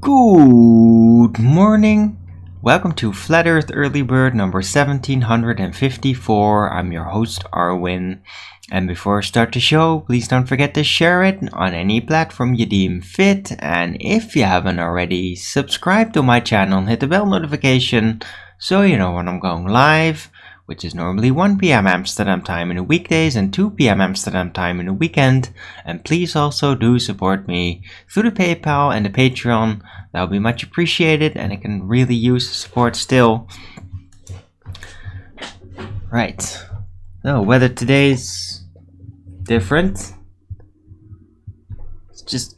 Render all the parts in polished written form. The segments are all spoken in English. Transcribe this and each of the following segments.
Good morning. Welcome to Flat Earth Early Bird number 1754. I'm your host Arwin. And before I start the show, please don't forget to share it on any platform you deem fit. And if you haven't already, subscribe to my channel and hit the bell notification so you know when I'm going live, which is normally 1 p.m. Amsterdam time in the weekdays and 2 p.m. Amsterdam time in the weekend. And please also do support me through the PayPal and the Patreon. That would be much appreciated, and I can really use the support still. Right. So, weather today's different. It's just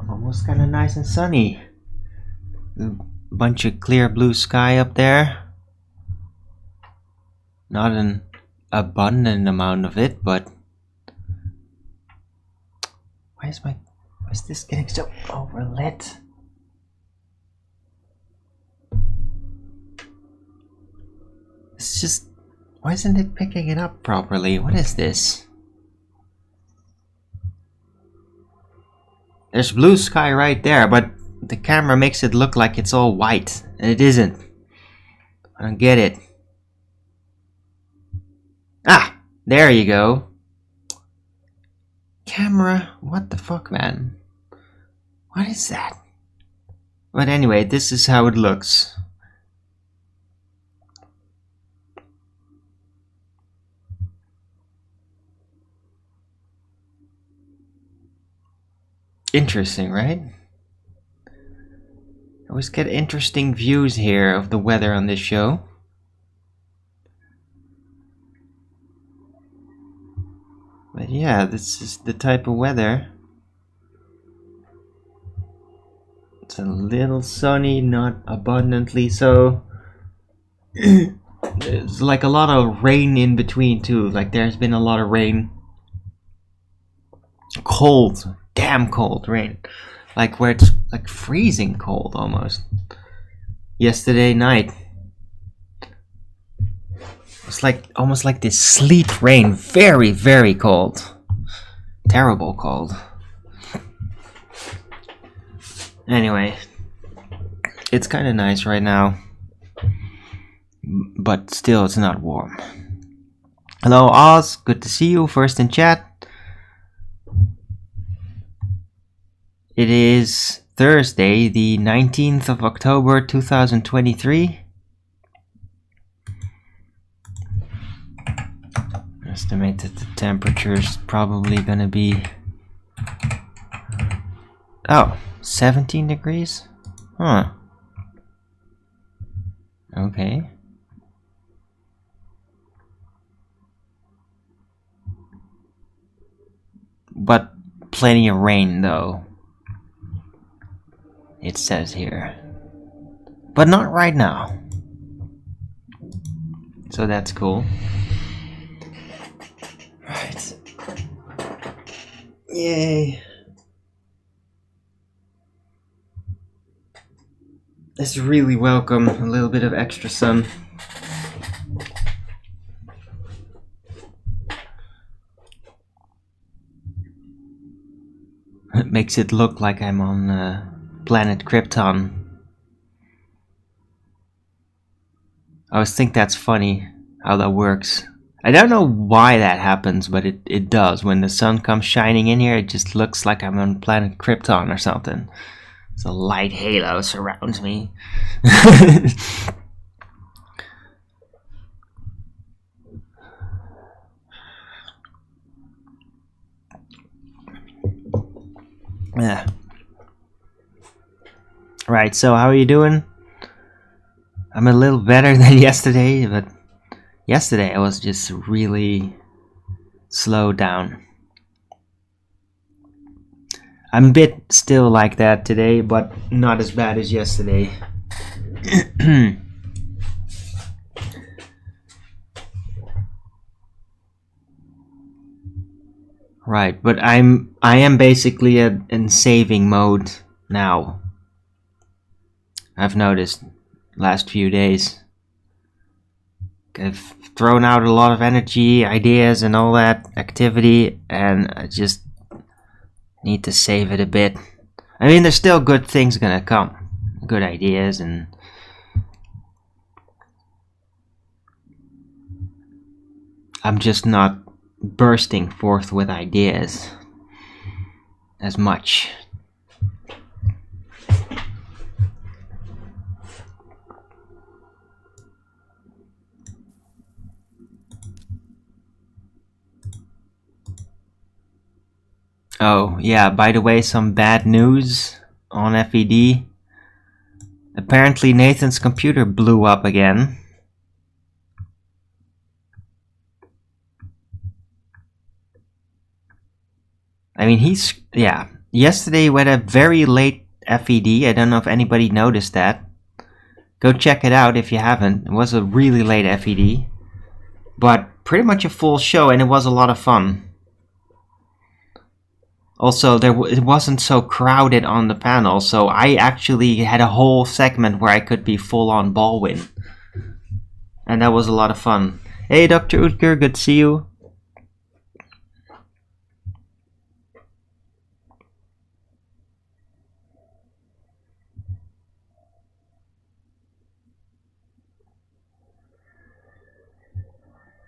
almost kind of nice and sunny. A bunch of clear blue sky up there. Not an abundant amount of it, but why is this getting so overlit? It's just, why isn't it picking it up properly? What is this? There's blue sky right there, but the camera makes it look like it's all white, and it isn't. I don't get it. Ah, there you go. Camera, what the fuck, man? What is that? But anyway, this is how it looks. Interesting, right? I always get interesting views here of the weather on this show. But yeah, this is the type of weather. It's a little sunny, not abundantly so. There's like a lot of rain in between too. Like there's been a lot of rain. Cold, damn cold rain. Like where it's like freezing cold almost. Yesterday night. It's like almost like this sleet rain, very, very cold. Terrible cold. Anyway, it's kind of nice right now, but still it's not warm. Hello Oz, good to see you first in chat. It is Thursday, the 19th of October 2023. Estimate that the temperature is probably gonna be 17 degrees? Huh. Okay. But plenty of rain though. It says here. But not right now. So that's cool. Right. Yay. Let's really welcome a little bit of extra sun. It makes it look like I'm on planet Krypton. I always think that's funny how that works. I don't know why that happens, but it does. When the sun comes shining in here, it just looks like I'm on planet Krypton or something. It's a light halo surrounds me. Yeah. Right, so how are you doing? I'm a little better than yesterday, but yesterday I was just really slowed down. I'm a bit still like that today, but not as bad as yesterday. Right, but I am basically in saving mode now. I've noticed last few days. I've thrown out a lot of energy, ideas, and all that activity, and I just need to save it a bit. I mean, there's still good things gonna come. Good ideas, and I'm just not bursting forth with ideas as much. Oh, yeah, by the way, some bad news on FED. Apparently Nathan's computer blew up again. I mean, yeah. Yesterday we had a very late FED. I don't know if anybody noticed that. Go check it out if you haven't. It was a really late FED. But pretty much a full show, and it was a lot of fun. Also, it wasn't so crowded on the panel, so I actually had a whole segment where I could be full on Baldwin. And that was a lot of fun. Hey, Dr. Utker, good to see you.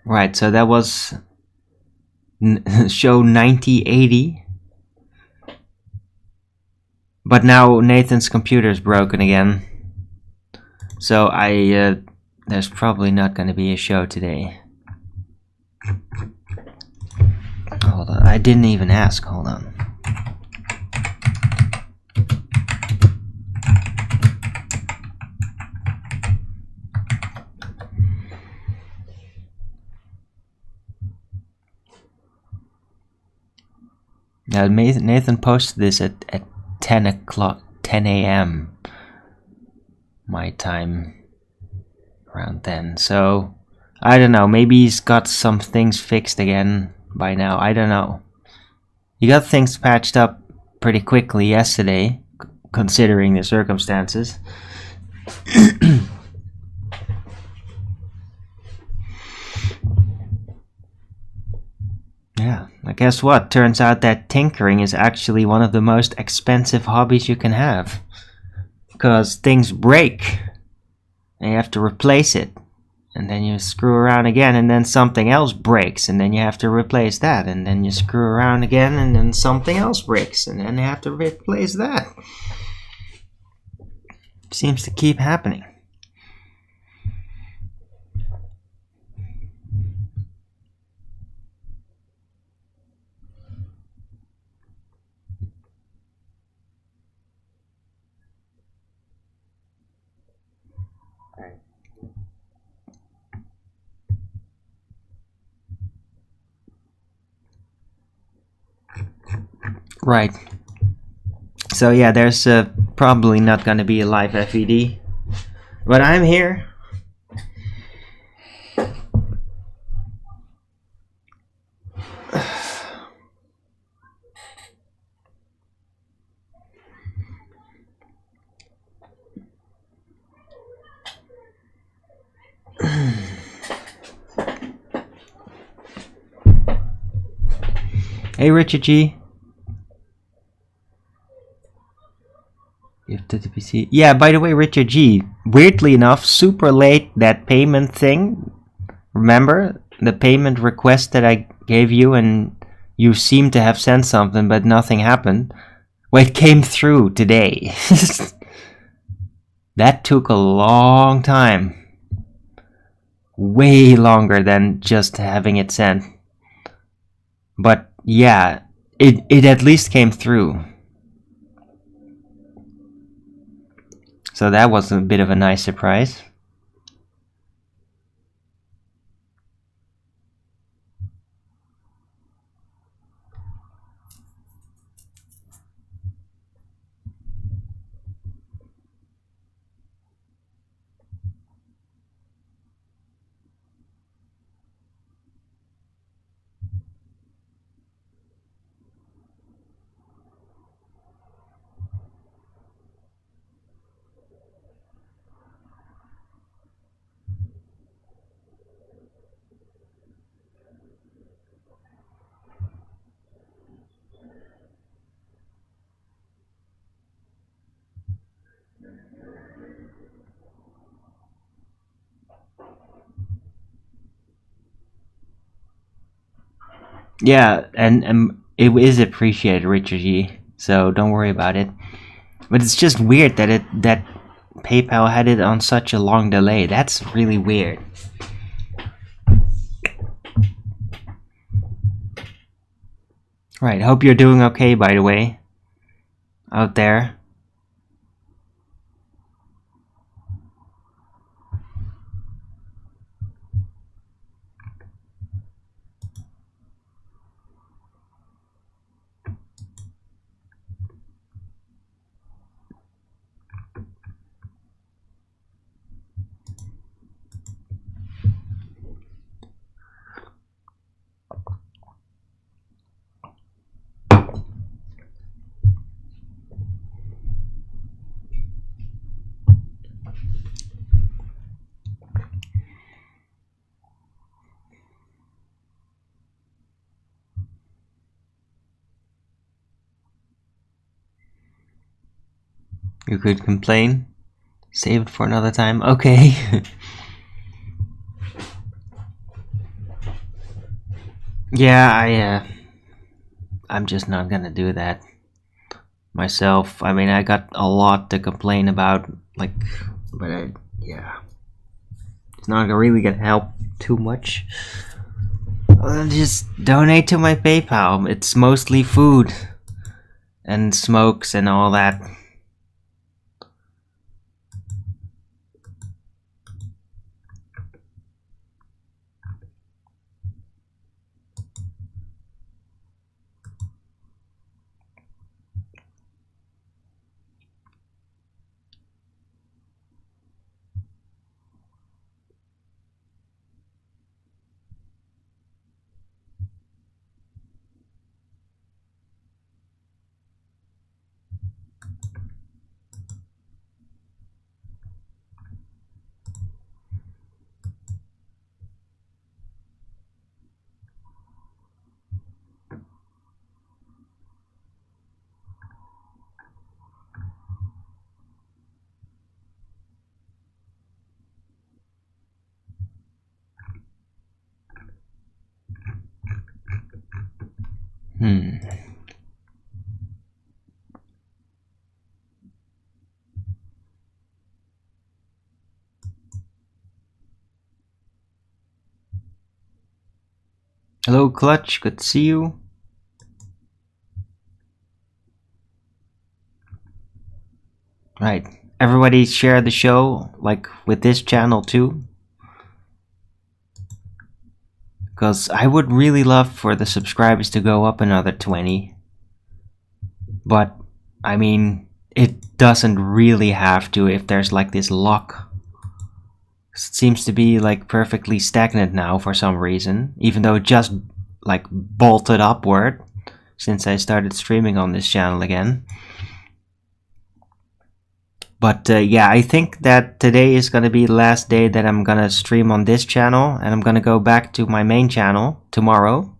Right, so that was show 9080. But now Nathan's computer is broken again. So there's probably not going to be a show today. Hold on, I didn't even ask, hold on. Now Nathan posted this at 10 o'clock, 10 a.m. my time, around then. So I don't know, maybe he's got some things fixed again by now. I don't know. He got things patched up pretty quickly yesterday, considering the circumstances. Yeah, but guess what? Turns out that tinkering is actually one of the most expensive hobbies you can have. Because things break, and you have to replace it. And then you screw around again, and then something else breaks, and then you have to replace that. And then you screw around again, and then something else breaks, and then you have to replace that. Seems to keep happening. Right. So yeah, there's probably not going to be a live FED. But I'm here. Hey, Richard G. Yeah, by the way, Richard G. Weirdly enough, super late, that payment thing. Remember? The payment request that I gave you, and you seem to have sent something, but nothing happened. Well, it came through today. That took a long time. Way longer than just having it sent. But yeah, it at least came through. So that was a bit of a nice surprise. Yeah, and it is appreciated, Richard G. So don't worry about it. But it's just weird that PayPal had it on such a long delay. That's really weird. Right. Hope you're doing okay, by the way, out there. You could complain. Save it for another time. Okay. Yeah, I'm just not gonna do that myself. I mean, I got a lot to complain about, like, but yeah, it's not really gonna help too much. Just donate to my PayPal. It's mostly food and smokes and all that. Hello, Clutch. Good to see you. Right. Everybody share the show, like, with this channel too. Because I would really love for the subscribers to go up another 20. But, I mean, it doesn't really have to if there's like this lock. It seems to be like perfectly stagnant now for some reason, even though it just like bolted upward since I started streaming on this channel again. But yeah, I think that today is gonna be the last day that I'm gonna stream on this channel, and I'm gonna go back to my main channel tomorrow.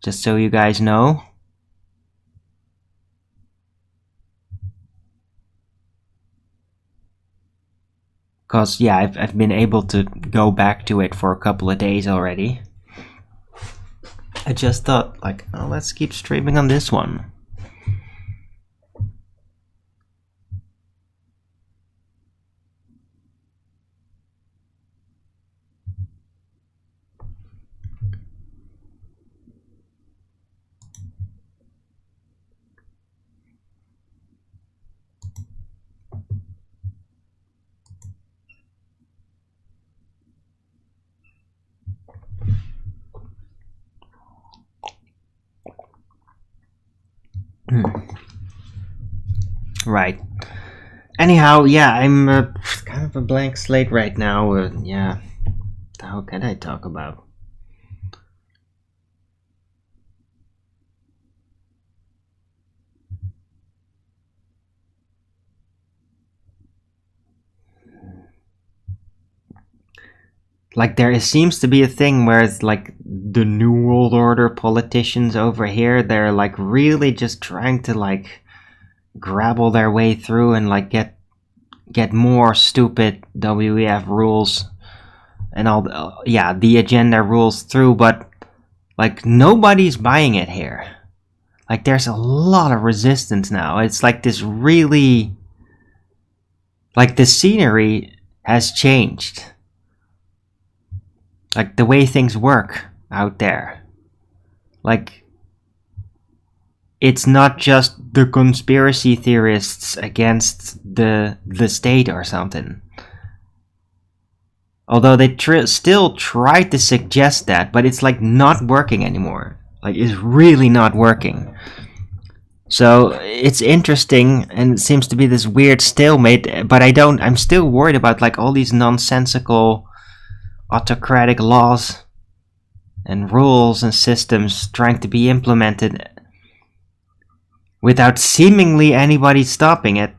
Just so you guys know. Because, yeah, I've been able to go back to it for a couple of days already. I just thought, like, oh, let's keep streaming on this one. Right. Anyhow, yeah, I'm kind of a blank slate right now. Yeah, how can I talk about? Like, there seems to be a thing where it's like the New World Order politicians over here, they're like really just trying to like grabble their way through and like get more stupid WEF rules and all the, yeah, the agenda rules through. But Like, nobody's buying it here. Like, there's a lot of resistance now. It's like this really... Like, the scenery has changed. Like, the way things work out there. Like, it's not just the conspiracy theorists against the state or something. Although they still try to suggest that, but it's like not working anymore. Like, it's really not working. So it's interesting, and it seems to be this weird stalemate, but I'm still worried about like all these nonsensical autocratic laws and rules and systems trying to be implemented without seemingly anybody stopping it.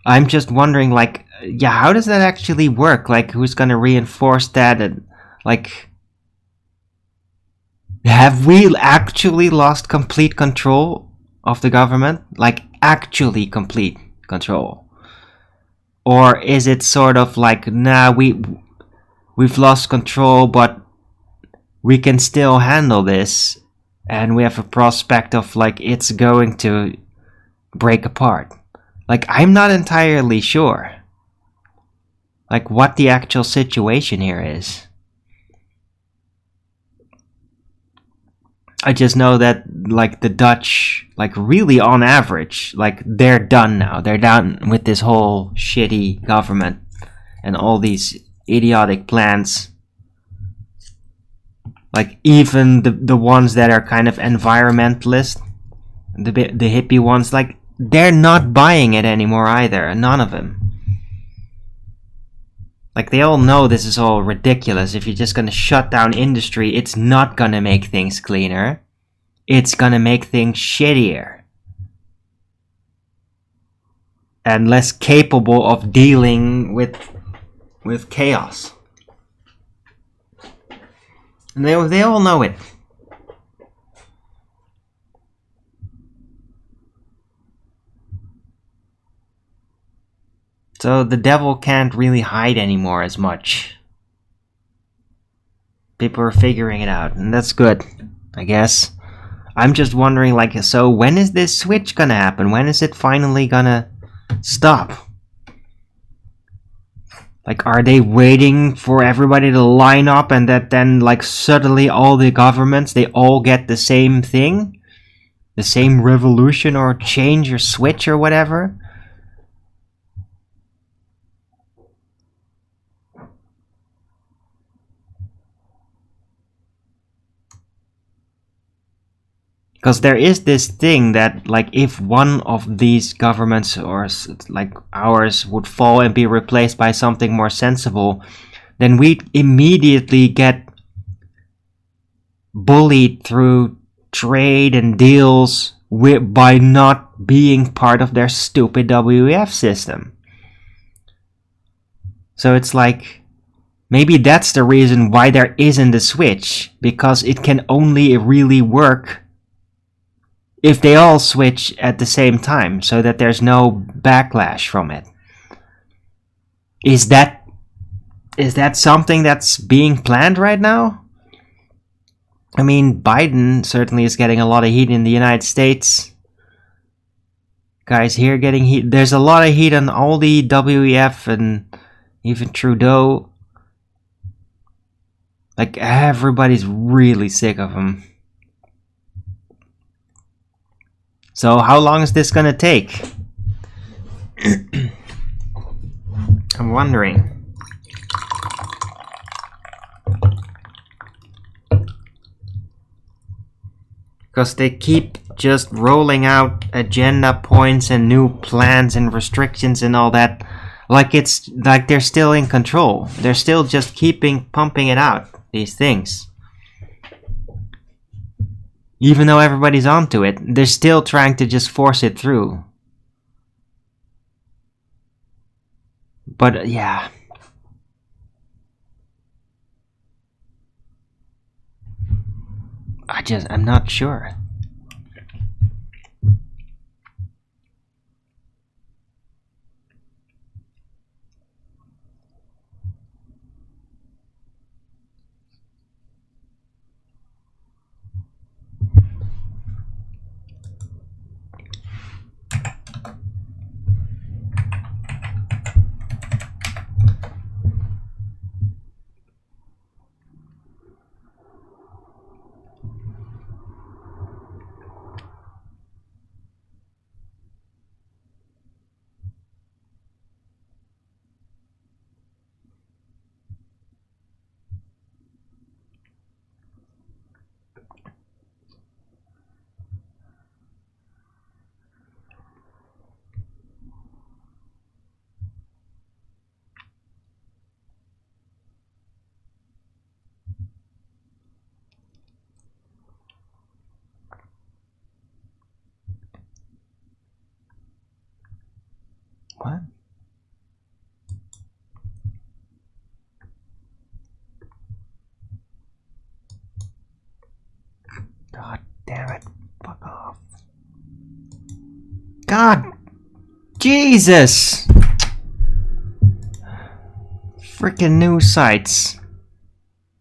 I'm just wondering, like, yeah, how does that actually work? Like, who's gonna reinforce that? And like, have we actually lost complete control of the government? Like, actually complete control? Or is it sort of like, nah, we've lost control, but we can still handle this, and we have a prospect of like it's going to break apart? Like, I'm not entirely sure like what the actual situation here is. I just know that like the Dutch, like really on average, like they're done now. They're done with this whole shitty government and all these idiotic plans. Like, even the ones that are kind of environmentalist, the hippie ones, like, they're not buying it anymore either. None of them. Like, they all know this is all ridiculous. If you're just gonna shut down industry, it's not gonna make things cleaner. It's gonna make things shittier. And less capable of dealing with chaos. And they all know it. So the devil can't really hide anymore as much. People are figuring it out, and that's good, I guess. I'm just wondering, like, so when is this switch gonna happen? When is it finally gonna stop? Like, are they waiting for everybody to line up and that then, like, suddenly all the governments, they all get the same thing? The same revolution or change or switch or whatever? Because there is this thing that, like, if one of these governments or like ours would fall and be replaced by something more sensible, then we'd immediately get bullied through trade and deals by not being part of their stupid WEF system. So it's like, maybe that's the reason why there isn't a switch, because it can only really work if they all switch at the same time, so that there's no backlash from it. Is that something that's being planned right now? I mean, Biden certainly is getting a lot of heat in the United States. Guys here getting heat. There's a lot of heat on all the WEF and even Trudeau. Like, everybody's really sick of him. So how long is this gonna take? I'm wondering. Because they keep just rolling out agenda points and new plans and restrictions and all that. Like, it's like they're still in control. They're still just pumping it out, these things. Even though everybody's onto it, they're still trying to just force it through. But yeah. I'm not sure. What? God damn it. Fuck off. God! Jesus! Freaking news sites.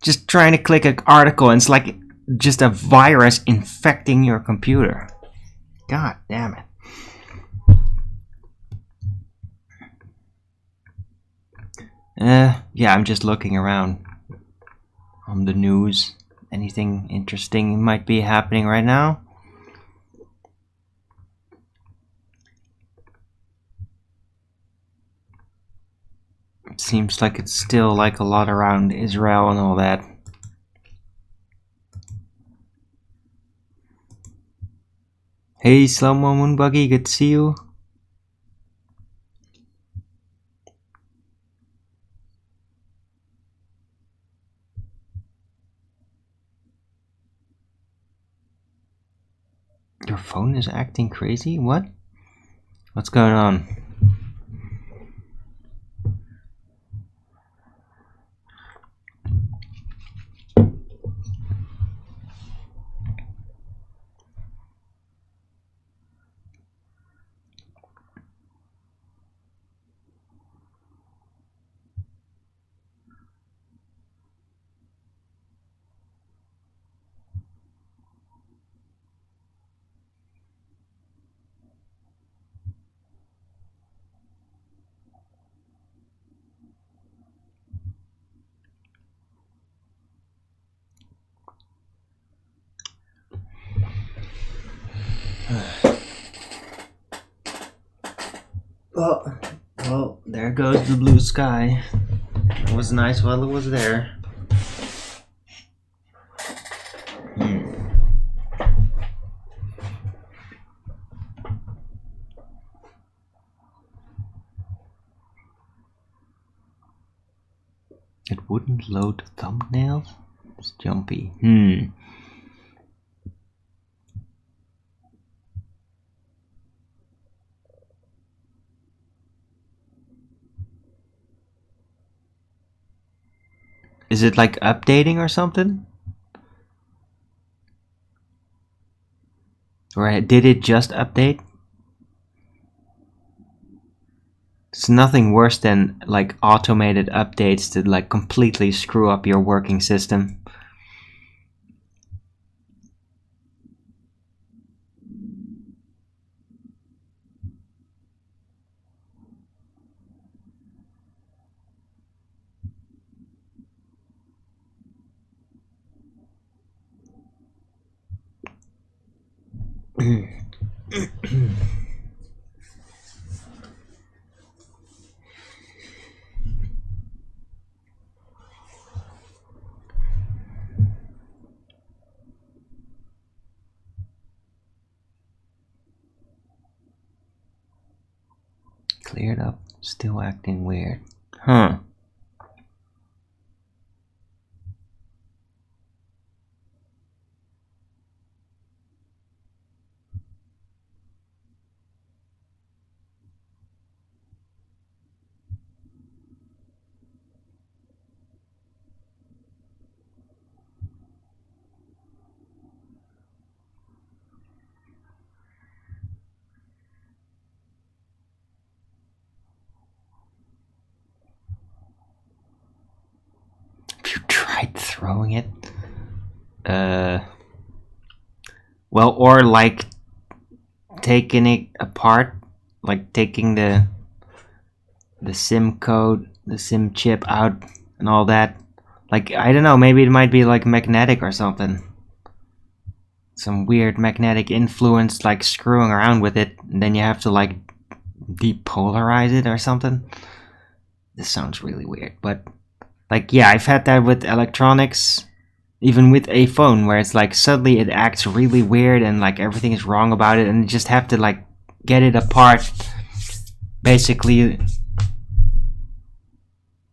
Just trying to click an article and it's like just a virus infecting your computer. God damn it. Yeah, I'm just looking around on the news. Anything interesting might be happening right now? It seems like it's still like a lot around Israel and all that. Hey, Slow-Mo Moonbuggy, good to see you. Your phone is acting crazy? What? What's going on? Well, there goes the blue sky. It was nice while it was there. It wouldn't load thumbnails? It's jumpy. Is it like updating or something? Or did it just update? It's nothing worse than like automated updates that like completely screw up your working system. Cleared up, still acting weird. Huh. Have you tried throwing it? Well, or like taking it apart, like taking the SIM code, the SIM chip out and all that. Like, I don't know, maybe it might be like magnetic or something. Some weird magnetic influence, like screwing around with it, and then you have to like depolarize it or something. This sounds really weird, but like, yeah, I've had that with electronics, even with a phone, where it's like suddenly it acts really weird and like everything is wrong about it, and you just have to like get it apart, basically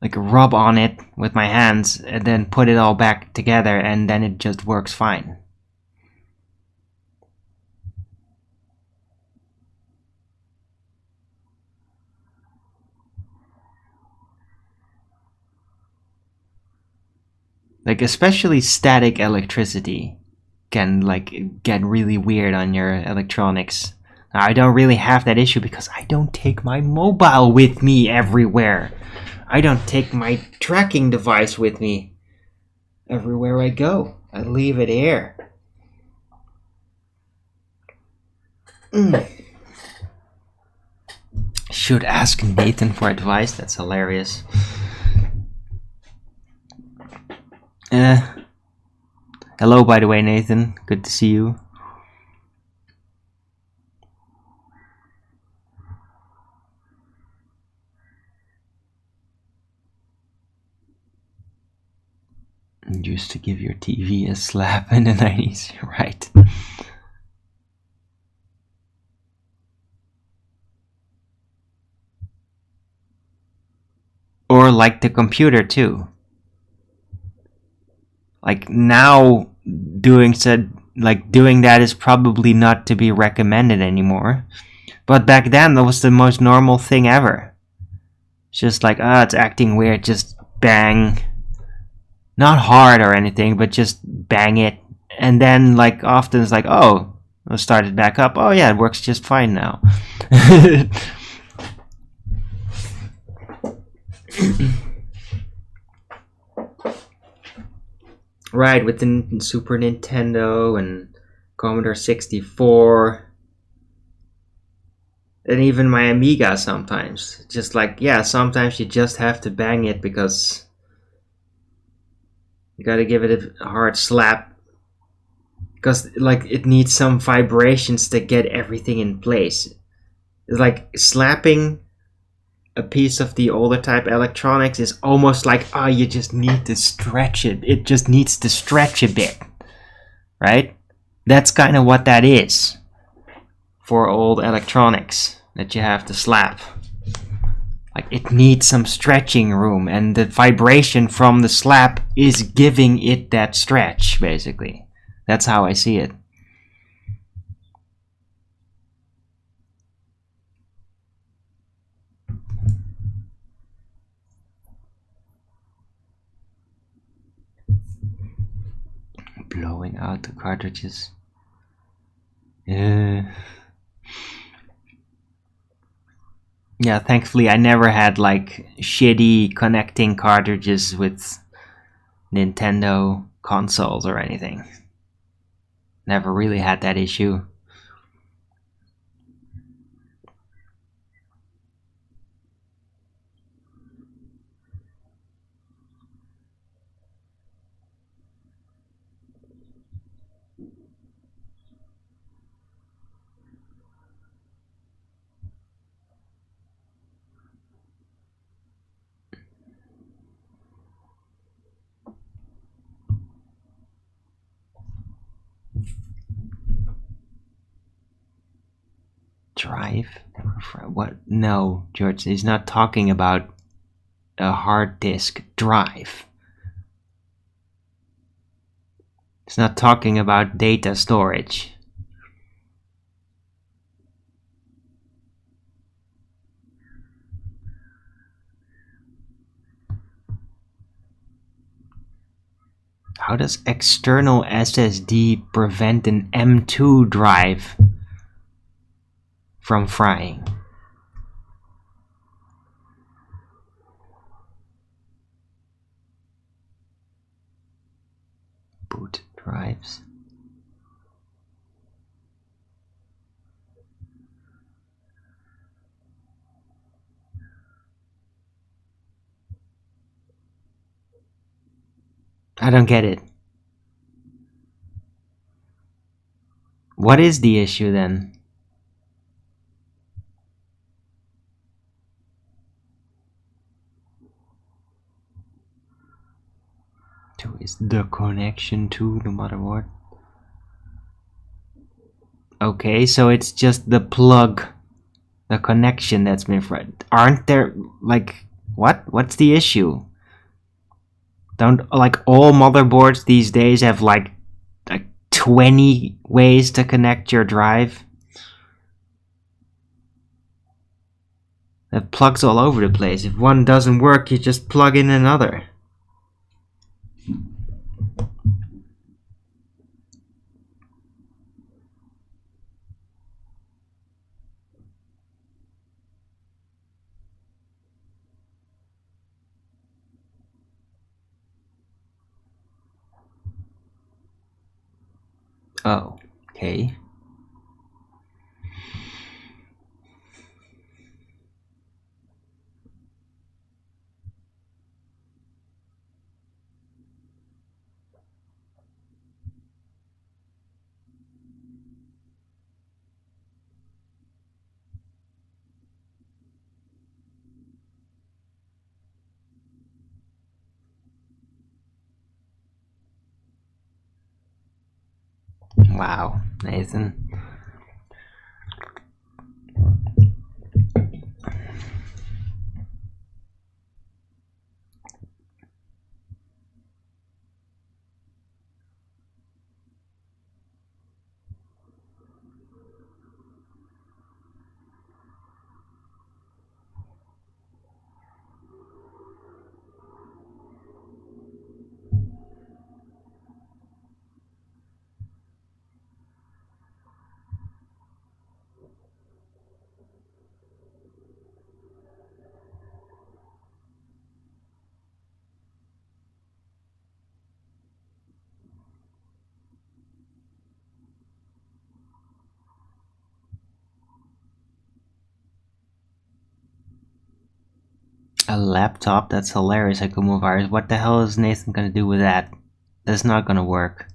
like rub on it with my hands and then put it all back together, and then it just works fine. Like especially static electricity can like get really weird on your electronics. Now, I don't really have that issue because I don't take my mobile with me everywhere. I don't take my tracking device with me everywhere I go. I leave it here. Should ask Nathan for advice. That's hilarious. Hello, by the way, Nathan. Good to see you. Used to give your TV a slap in the 90s, right? Or like the computer too. Like now, doing that is probably not to be recommended anymore. But back then, that was the most normal thing ever. It's just like, it's acting weird, just bang. Not hard or anything, but just bang it. And then, like, often it's like, oh, I'll start it back up. Oh, yeah, it works just fine now. Right, with the Super Nintendo and Commodore 64. And even my Amiga sometimes. Just like, yeah, sometimes you just have to bang it because you gotta give it a hard slap. Because, like, it needs some vibrations to get everything in place. It's like slapping a piece of the older type electronics is almost like, you just need to stretch it. It just needs to stretch a bit. Right? That's kind of what that is for old electronics that you have to slap. Like, it needs some stretching room, and the vibration from the slap is giving it that stretch, basically. That's how I see it. Blowing out the cartridges. Yeah, thankfully I never had like shitty connecting cartridges with Nintendo consoles or anything. Never really had that issue. Drive? What? No, George, he's not talking about a hard disk drive. He's not talking about data storage. How does external SSD prevent an M2 drive from frying? Boot drives. I don't get it. What is the issue then? Is the connection to the motherboard? Okay, so it's just the plug, the connection that's been fried. Aren't there, like, what? What's the issue? Don't, like, all motherboards these days have, like 20 ways to connect your drive? They have plugs all over the place. If one doesn't work, you just plug in another. Oh, okay. Wow, Nathan. A laptop? That's hilarious. I could move virus. What the hell is Nathan gonna do with that? That's not gonna work.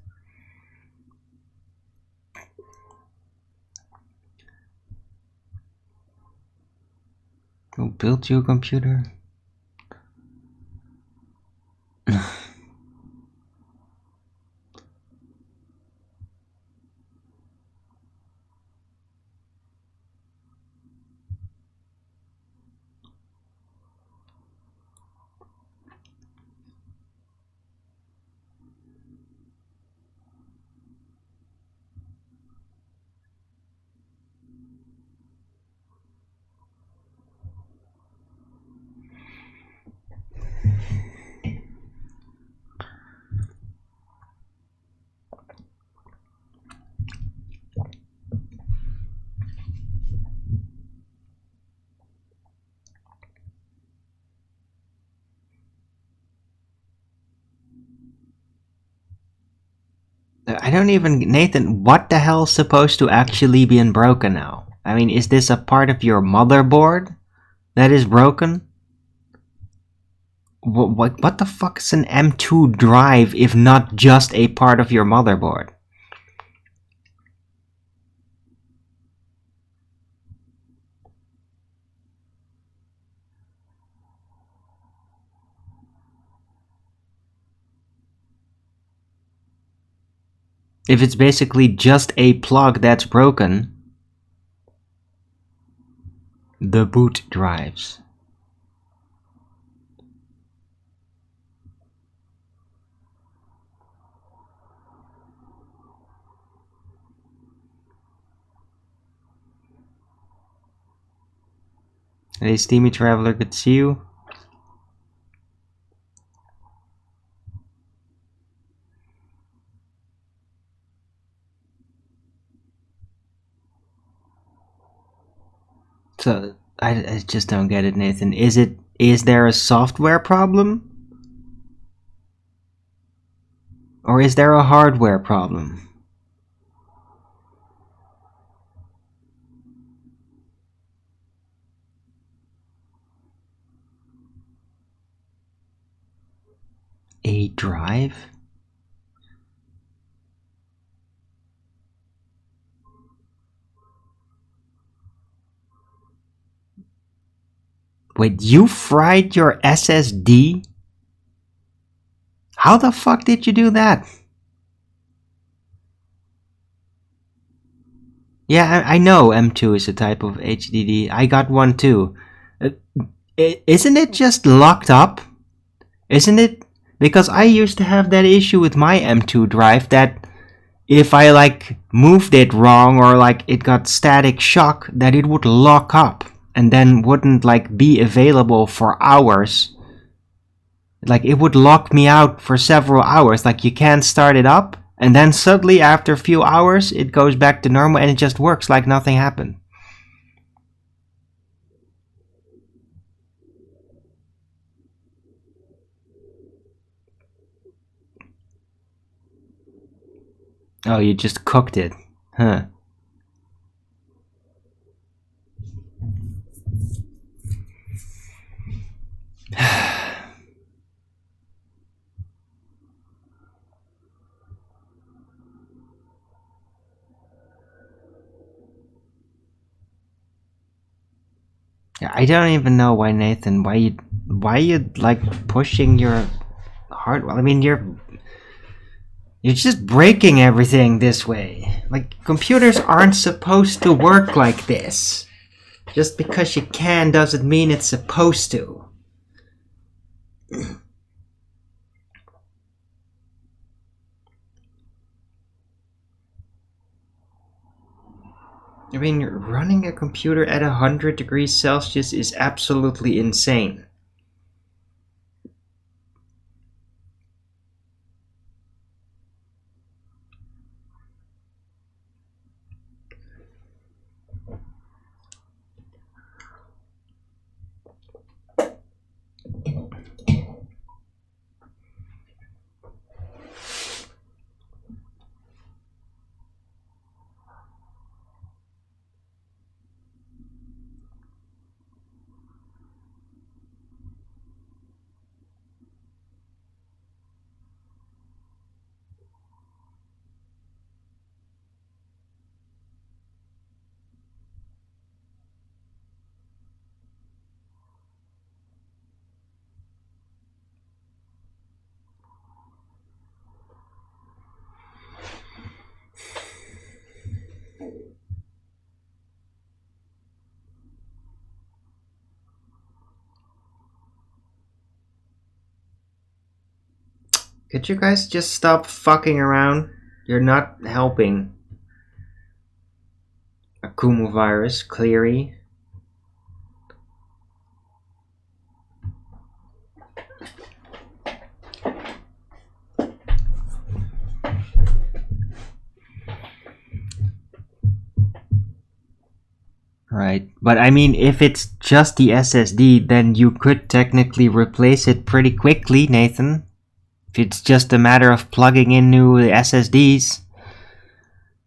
Who built you a computer? I don't even... Nathan, what the hell's supposed to actually be broken now? I mean, is this a part of your motherboard that is broken? What the fuck is an M2 drive if not just a part of your motherboard? If it's basically just a plug that's broken, the boot drives. Hey, Steamy Traveler, good to see you. So, I just don't get it, Nathan. Is there a software problem? Or is there a hardware problem? A drive? Wait, you fried your SSD? How the fuck did you do that? Yeah, I know M2 is a type of HDD. I got one too. Uh, isn't it just locked up? Isn't it? Because I used to have that issue with my M2 drive that if I like moved it wrong or like it got static shock, that it would lock up and then wouldn't like be available for hours. Like it would lock me out for several hours. Like you can't start it up and then suddenly after a few hours it goes back to normal and it just works like nothing happened. Oh, you just cooked it. Huh. I don't even know why, Nathan. Why you like pushing your heart? Well, I mean, you're just breaking everything this way. Like, computers aren't supposed to work like this. Just because you can doesn't mean it's supposed to. I mean, running a computer at 100 degrees Celsius is absolutely insane. Could you guys just stop fucking around? You're not helping. Akumu virus, Cleary. Right, but I mean, if it's just the SSD, then you could technically replace it pretty quickly, Nathan. If it's just a matter of plugging in new SSDs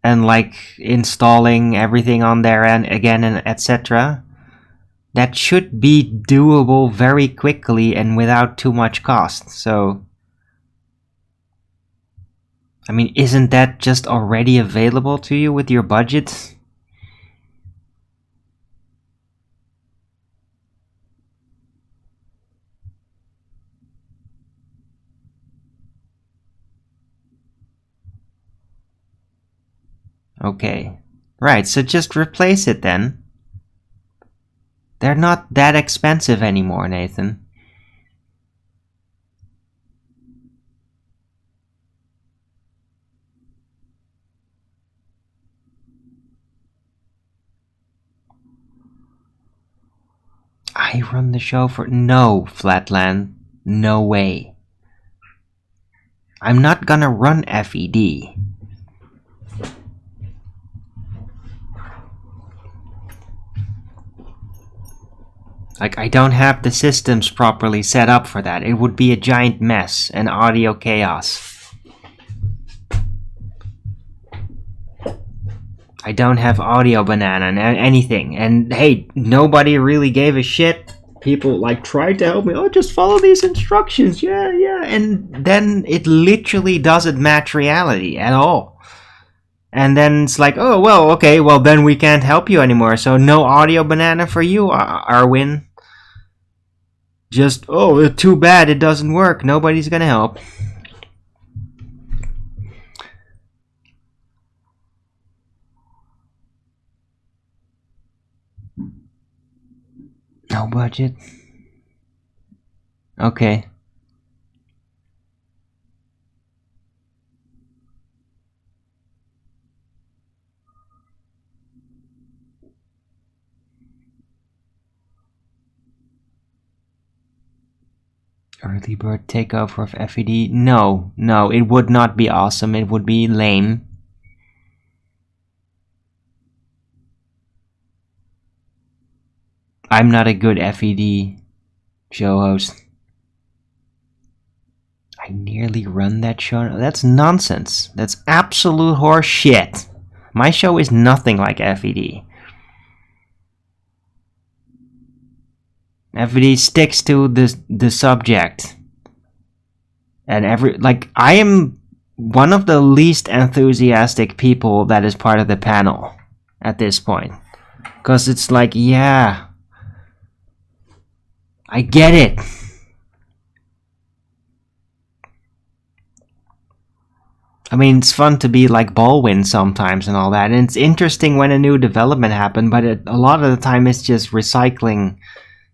and like installing everything on there and again and etc. That should be doable very quickly and without too much cost. So, I mean, isn't that just already available to you with your budget? Okay. Right, so just replace it then. They're not that expensive anymore, Nathan. I run the show for... No, Flatland. No way. I'm not gonna run FED. Like, I don't have the systems properly set up for that. It would be a giant mess and audio chaos. I don't have audio banana and anything. And hey, nobody really gave a shit. People like tried to help me. Oh, just follow these instructions. Yeah. And then it literally doesn't match reality at all. And then it's like, oh, well, okay, well, then we can't help you anymore. So no audio banana for you, Arwin. Just, oh, too bad it doesn't work. Nobody's gonna help. No budget. Okay. Early bird takeover of FED? No, it would not be awesome. It would be lame. I'm not a good FED show host. I nearly run that show. That's nonsense. That's absolute horse shit. My show is nothing like FED. FED sticks to the subject. And I am one of the least enthusiastic people that is part of the panel at this point. Because it's like, yeah, I get it. I mean, it's fun to be like Baldwin sometimes and all that, and it's interesting when a new development happened, but a lot of the time it's just recycling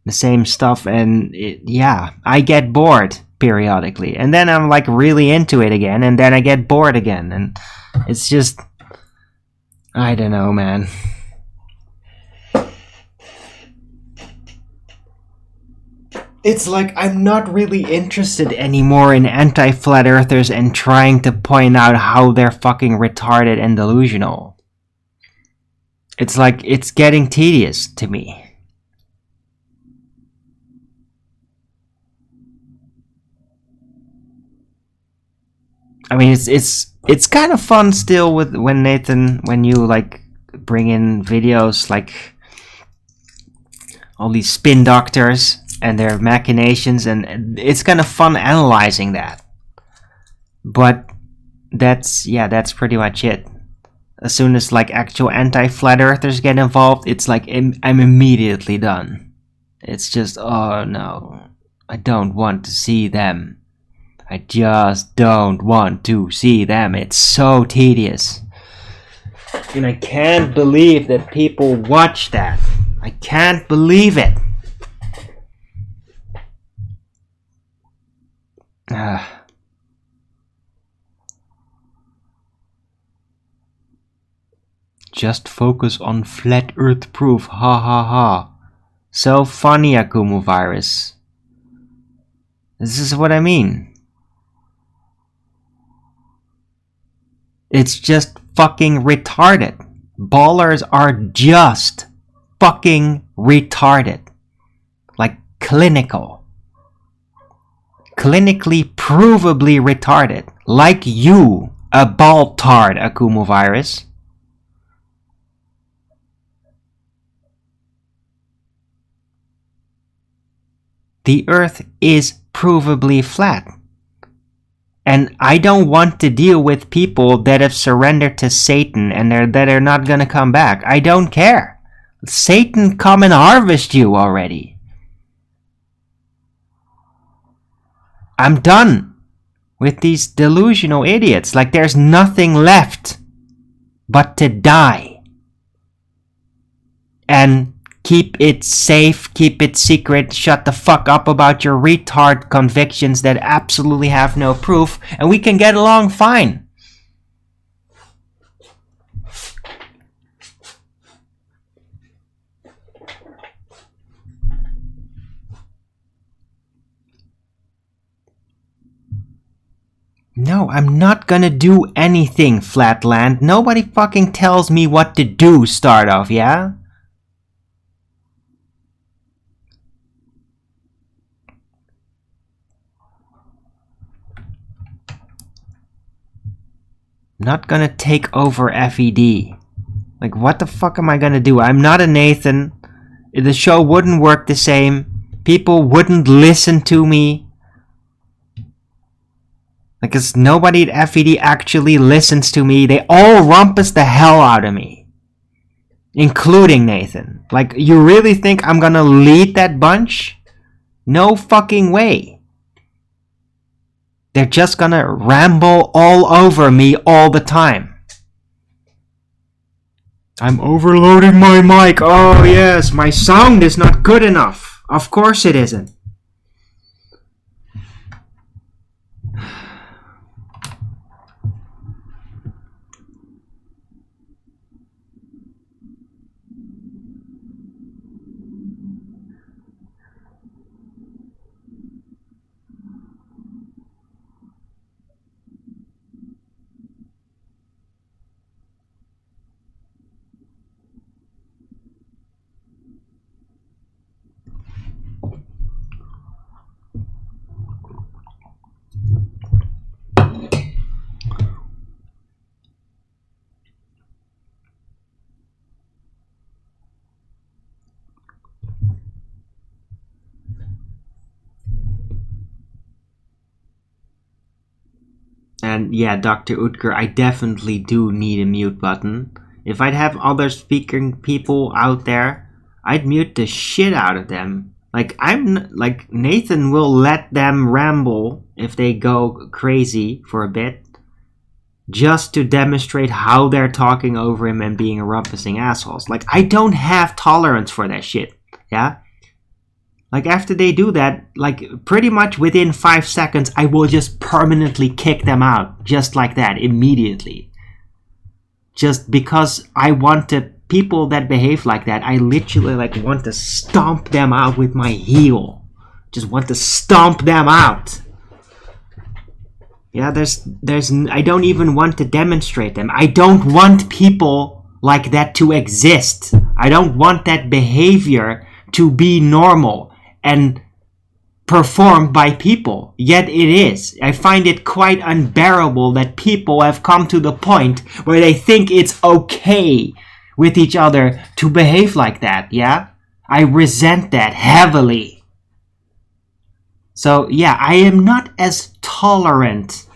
the same stuff, and yeah, I get bored periodically, and then I'm like really into it again, and then I get bored again, and it's just, I don't know, man. It's like I'm not really interested anymore in anti-flat earthers and trying to point out how they're fucking retarded and delusional. It's like it's getting tedious to me. I mean, it's kind of fun still with when you like bring in videos like all these spin doctors and their machinations, and it's kind of fun analyzing that. But that's pretty much it. As soon as like actual anti-flat earthers get involved, it's like I'm immediately done. It's just, oh no, I don't want to see them. I just don't want to see them. It's so tedious. And I can't believe that people watch that. I can't believe it. Just focus on flat earth proof, ha ha ha. So funny, Akumu virus. This is what I mean. It's just fucking retarded. Ballers are just fucking retarded. Like clinically provably retarded. Like you, a ball-tard, Akumu virus. The earth is provably flat. And I don't want to deal with people that have surrendered to Satan and that are not gonna come back. I don't care. Satan come and harvest you already. I'm done with these delusional idiots. Like there's nothing left but to die. And keep it safe, keep it secret, shut the fuck up about your retard convictions that absolutely have no proof, and we can get along fine. No, I'm not gonna do anything, Flatland. Nobody fucking tells me what to do, start off, yeah? Not gonna take over FED. Like, what the fuck am I gonna do? I'm not a Nathan. The show wouldn't work the same. People wouldn't listen to me. Like, cause nobody at FED actually listens to me. They all rumpus the hell out of me. Including Nathan. Like, you really think I'm gonna lead that bunch? No fucking way. They're just gonna ramble all over me all the time. I'm overloading my mic. Oh yes, my sound is not good enough. Of course it isn't. And yeah, Dr. Utker, I definitely do need a mute button. If I'd have other speaking people out there, I'd mute the shit out of them. Like, Nathan will let them ramble if they go crazy for a bit, just to demonstrate how they're talking over him and being rumpusing assholes. Like, I don't have tolerance for that shit, yeah? Like, after they do that, like, pretty much within 5 seconds, I will just permanently kick them out. Just like that, immediately. Just because I want the people that behave like that, I literally, like, want to stomp them out with my heel. Just want to stomp them out. Yeah, I don't even want to demonstrate them. I don't want people like that to exist. I don't want that behavior to be normal and performed by people, yet it is. I find it quite unbearable that people have come to the point where they think it's okay with each other to behave like that, yeah? I resent that heavily. So, yeah, I am not as tolerant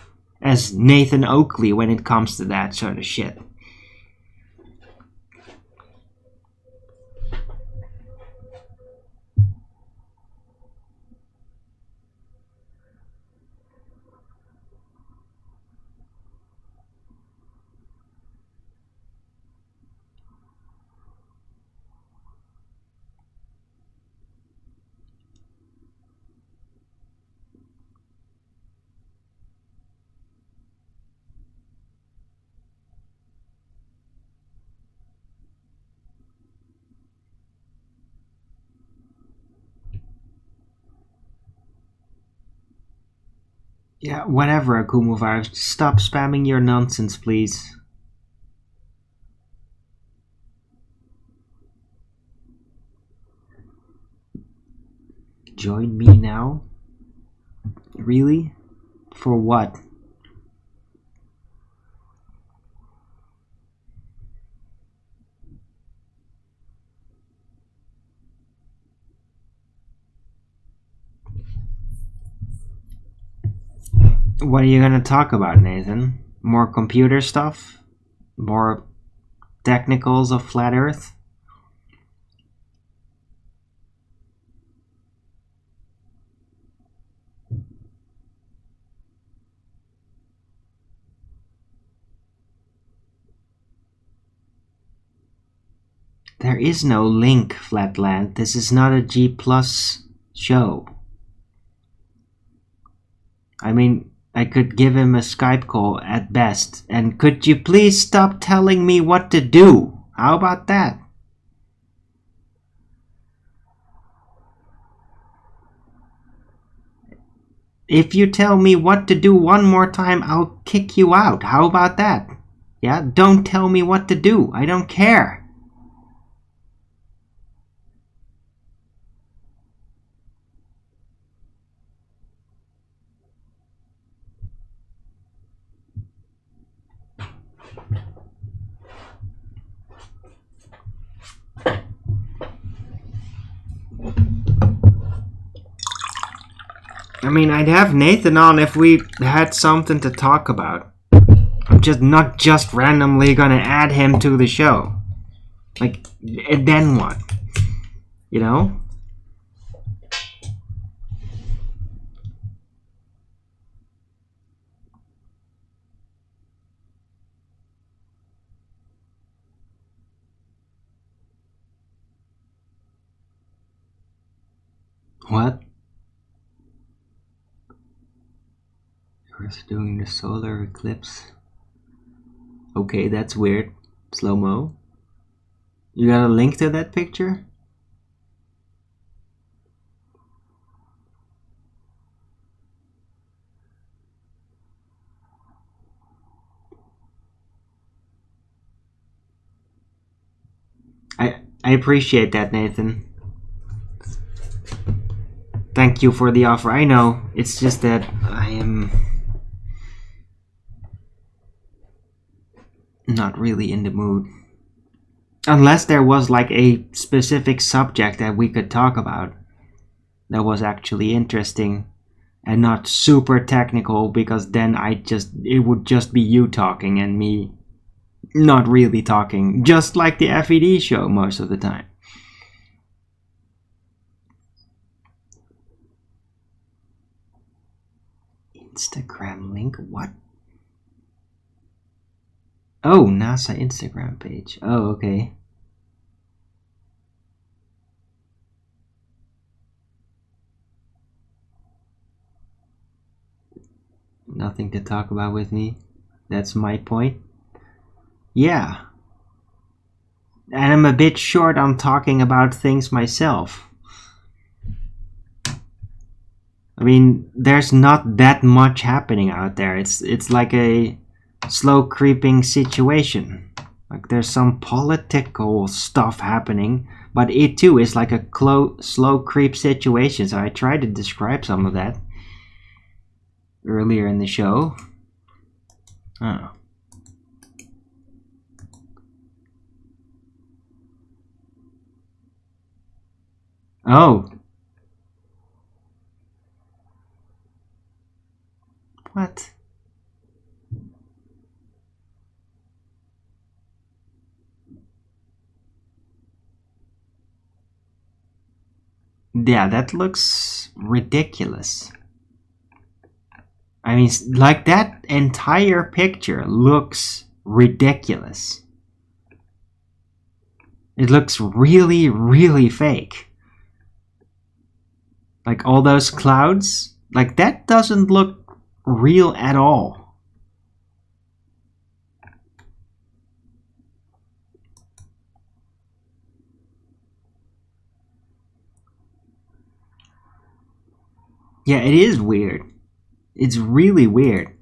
as Nathan Oakley when it comes to that sort of shit. Yeah, whatever, Akumovar. Stop spamming your nonsense, please. Join me now? Really? For what? What are you gonna talk about, Nathan? More computer stuff? More technicals of Flat Earth? There is no link, Flatland. This is not a G+ show. I mean, I could give him a Skype call at best. And could you please stop telling me what to do? How about that? If you tell me what to do one more time, I'll kick you out. How about that? Yeah, don't tell me what to do. I don't care. I mean, I'd have Nathan on if we had something to talk about. I'm just not just randomly gonna add him to the show. Like, and then what? You know? What? Earth doing the solar eclipse. Okay, that's weird. Slow-mo. You got a link to that picture? I appreciate that, Nathan. Thank you for the offer. I know, it's just that I am not really in the mood. Unless there was like a specific subject that we could talk about that was actually interesting and not super technical, because then it would just be you talking and me not really talking, just like the FED show most of the time. Instagram link? What? Oh, NASA Instagram page. Oh, okay. Nothing to talk about with me. That's my point. Yeah. And I'm a bit short on talking about things myself. I mean, there's not that much happening out there. It's like a slow creeping situation. Like there's some political stuff happening, but it too is like a slow creep situation. So I tried to describe some of that earlier in the show. Oh. Oh. What? Yeah, that looks ridiculous. I mean, like that entire picture looks ridiculous. It looks really, really fake. Like all those clouds, like that doesn't look real at all. Yeah, it is weird. It's really weird.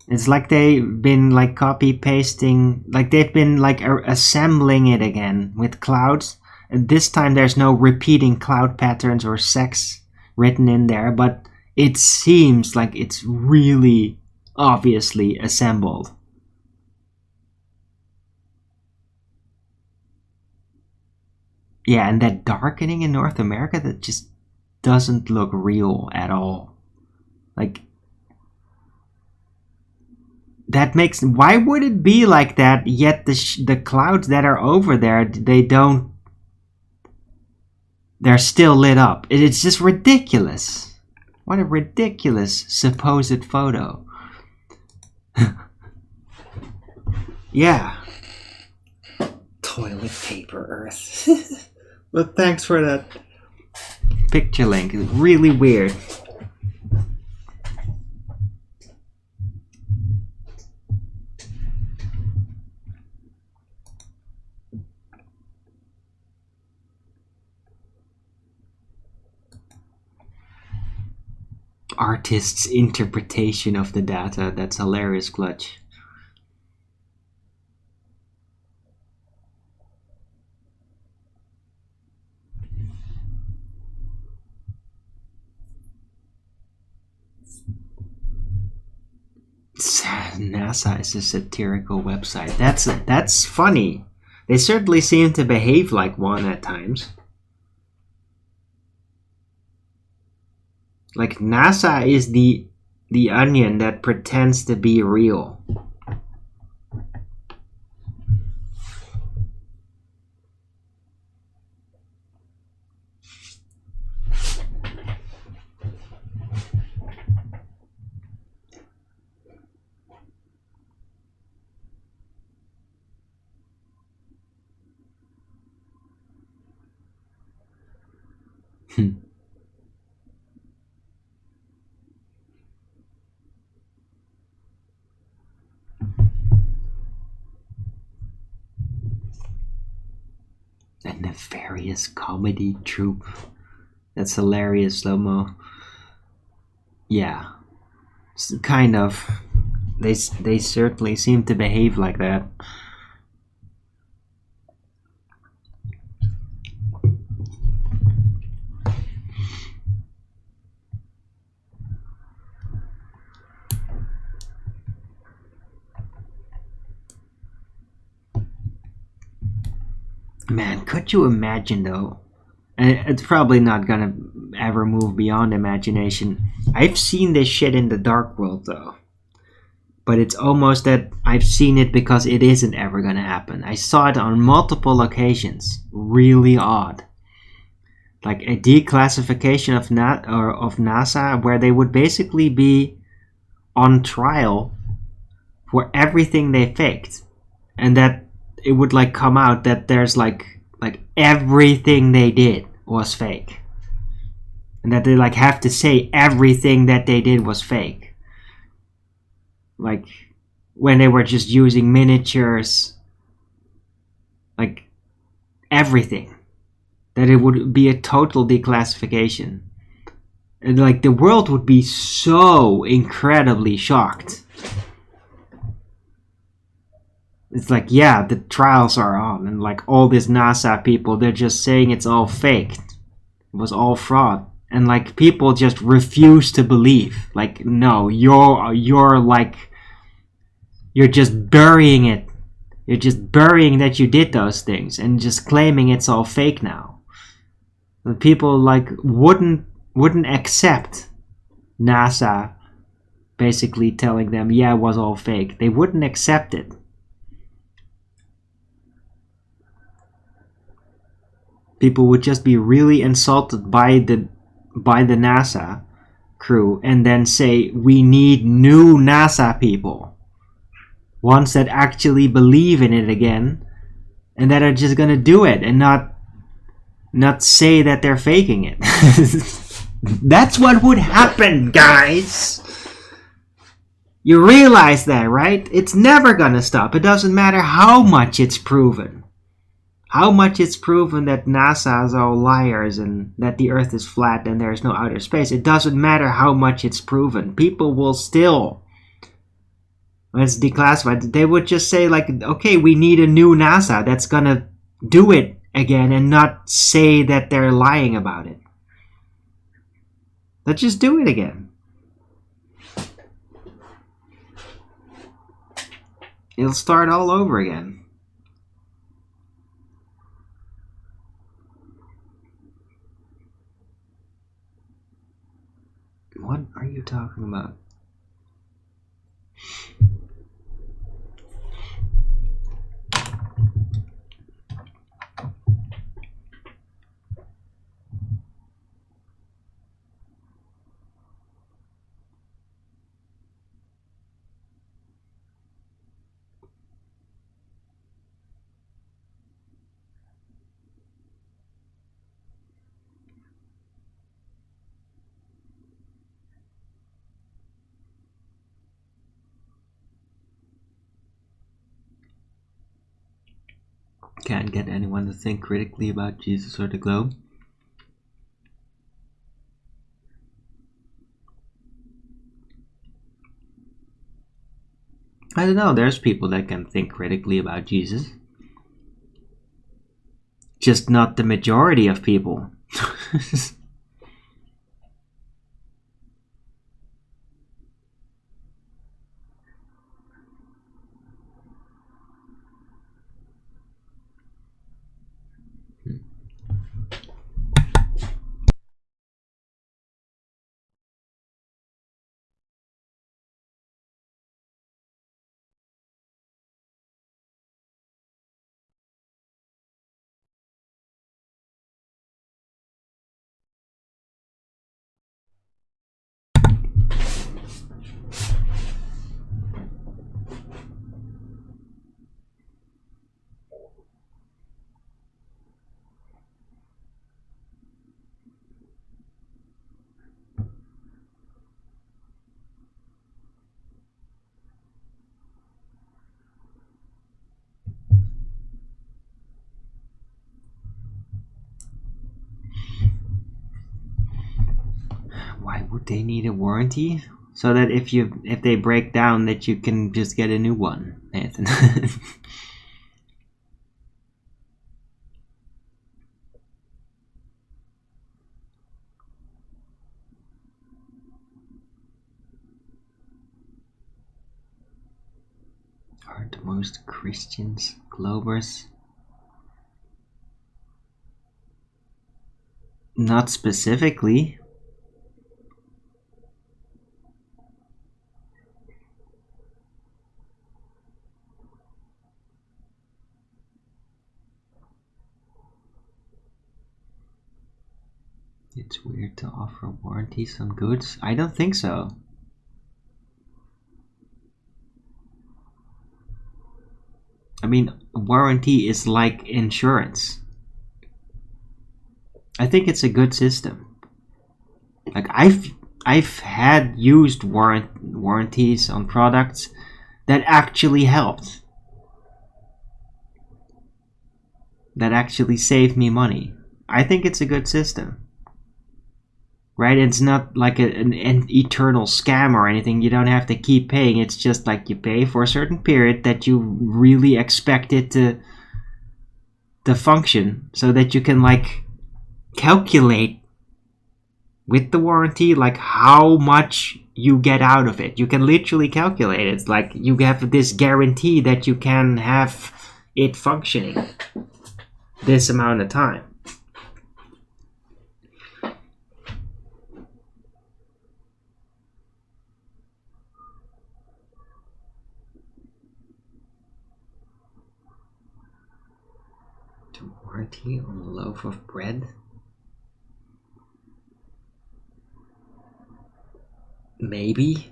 It's like they've been like copy pasting, like they've been like assembling it again with clouds. And this time there's no repeating cloud patterns or sex written in there, but it seems like it's really obviously assembled. Yeah, and that darkening in North America, that just doesn't look real at all. Like, that makes, why would it be like that, yet the clouds that are over there, they're still lit up. It's just ridiculous. What a ridiculous supposed photo. Yeah. Toilet paper earth. But thanks for that picture link. It's really weird. Artist's interpretation of the data. That's hilarious, Clutch. NASA is a satirical website. That's funny. They certainly seem to behave like one at times. Like NASA is the onion that pretends to be real. A nefarious comedy troupe. That's hilarious, slow-mo. Yeah. Kind of. They certainly seem to behave like that. Man, could you imagine though? And it's probably not gonna ever move beyond imagination. I've seen this shit in the dark world though. But it's almost that I've seen it because it isn't ever gonna happen. I saw it on multiple occasions. Really odd. Like a declassification of NASA where they would basically be on trial for everything they faked. And that it would like come out that there's like everything they did was fake. And that they like have to say everything that they did was fake. Like when they were just using miniatures, like everything, that it would be a total declassification, and like the world would be so incredibly shocked. It's like, yeah, the trials are on, and like all these NASA people, they're just saying it's all faked, it was all fraud, and like people just refuse to believe. Like, no, you're like, you're just burying it. You're just burying that you did those things and just claiming it's all fake now. And people like wouldn't accept NASA basically telling them, yeah, it was all fake. They wouldn't accept it. People would just be really insulted by the NASA crew and then say, we need new NASA people. Ones that actually believe in it again and that are just gonna do it and not say that they're faking it. That's what would happen, guys. You realize that, right? It's never gonna stop. It doesn't matter how much it's proven. How much it's proven that NASA is all liars and that the Earth is flat and there's no outer space. It doesn't matter how much it's proven. People will still, when it's declassified, they would just say like, okay, we need a new NASA that's gonna do it again and not say that they're lying about it. Let's just do it again. It'll start all over again. What are you talking about? Can't get anyone to think critically about Jesus or the globe. I don't know, there's people that can think critically about Jesus. Just not the majority of people. Why would they need a warranty? So that if they break down, that you can just get a new one, Nathan. Aren't most Christians Globers? Not specifically. It's weird to offer warranties on goods. I don't think so. I mean, warranty is like insurance. I think it's a good system. Like I've had used warranties on products that actually helped. That actually saved me money. I think it's a good system. Right? It's not like an eternal scam or anything. You don't have to keep paying. It's just like you pay for a certain period that you really expect it to function, so that you can like calculate with the warranty like how much you get out of it. You can literally calculate it. It's like you have this guarantee that you can have it functioning this amount of time. Warranty on a loaf of bread? Maybe.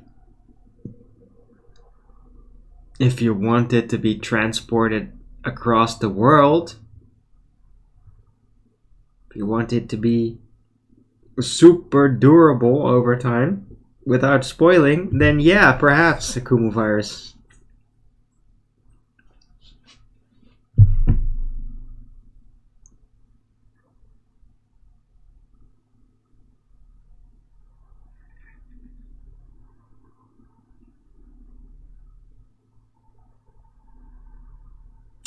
If you want it to be transported across the world, if you want it to be super durable over time without spoiling, then yeah, perhaps Akumu virus.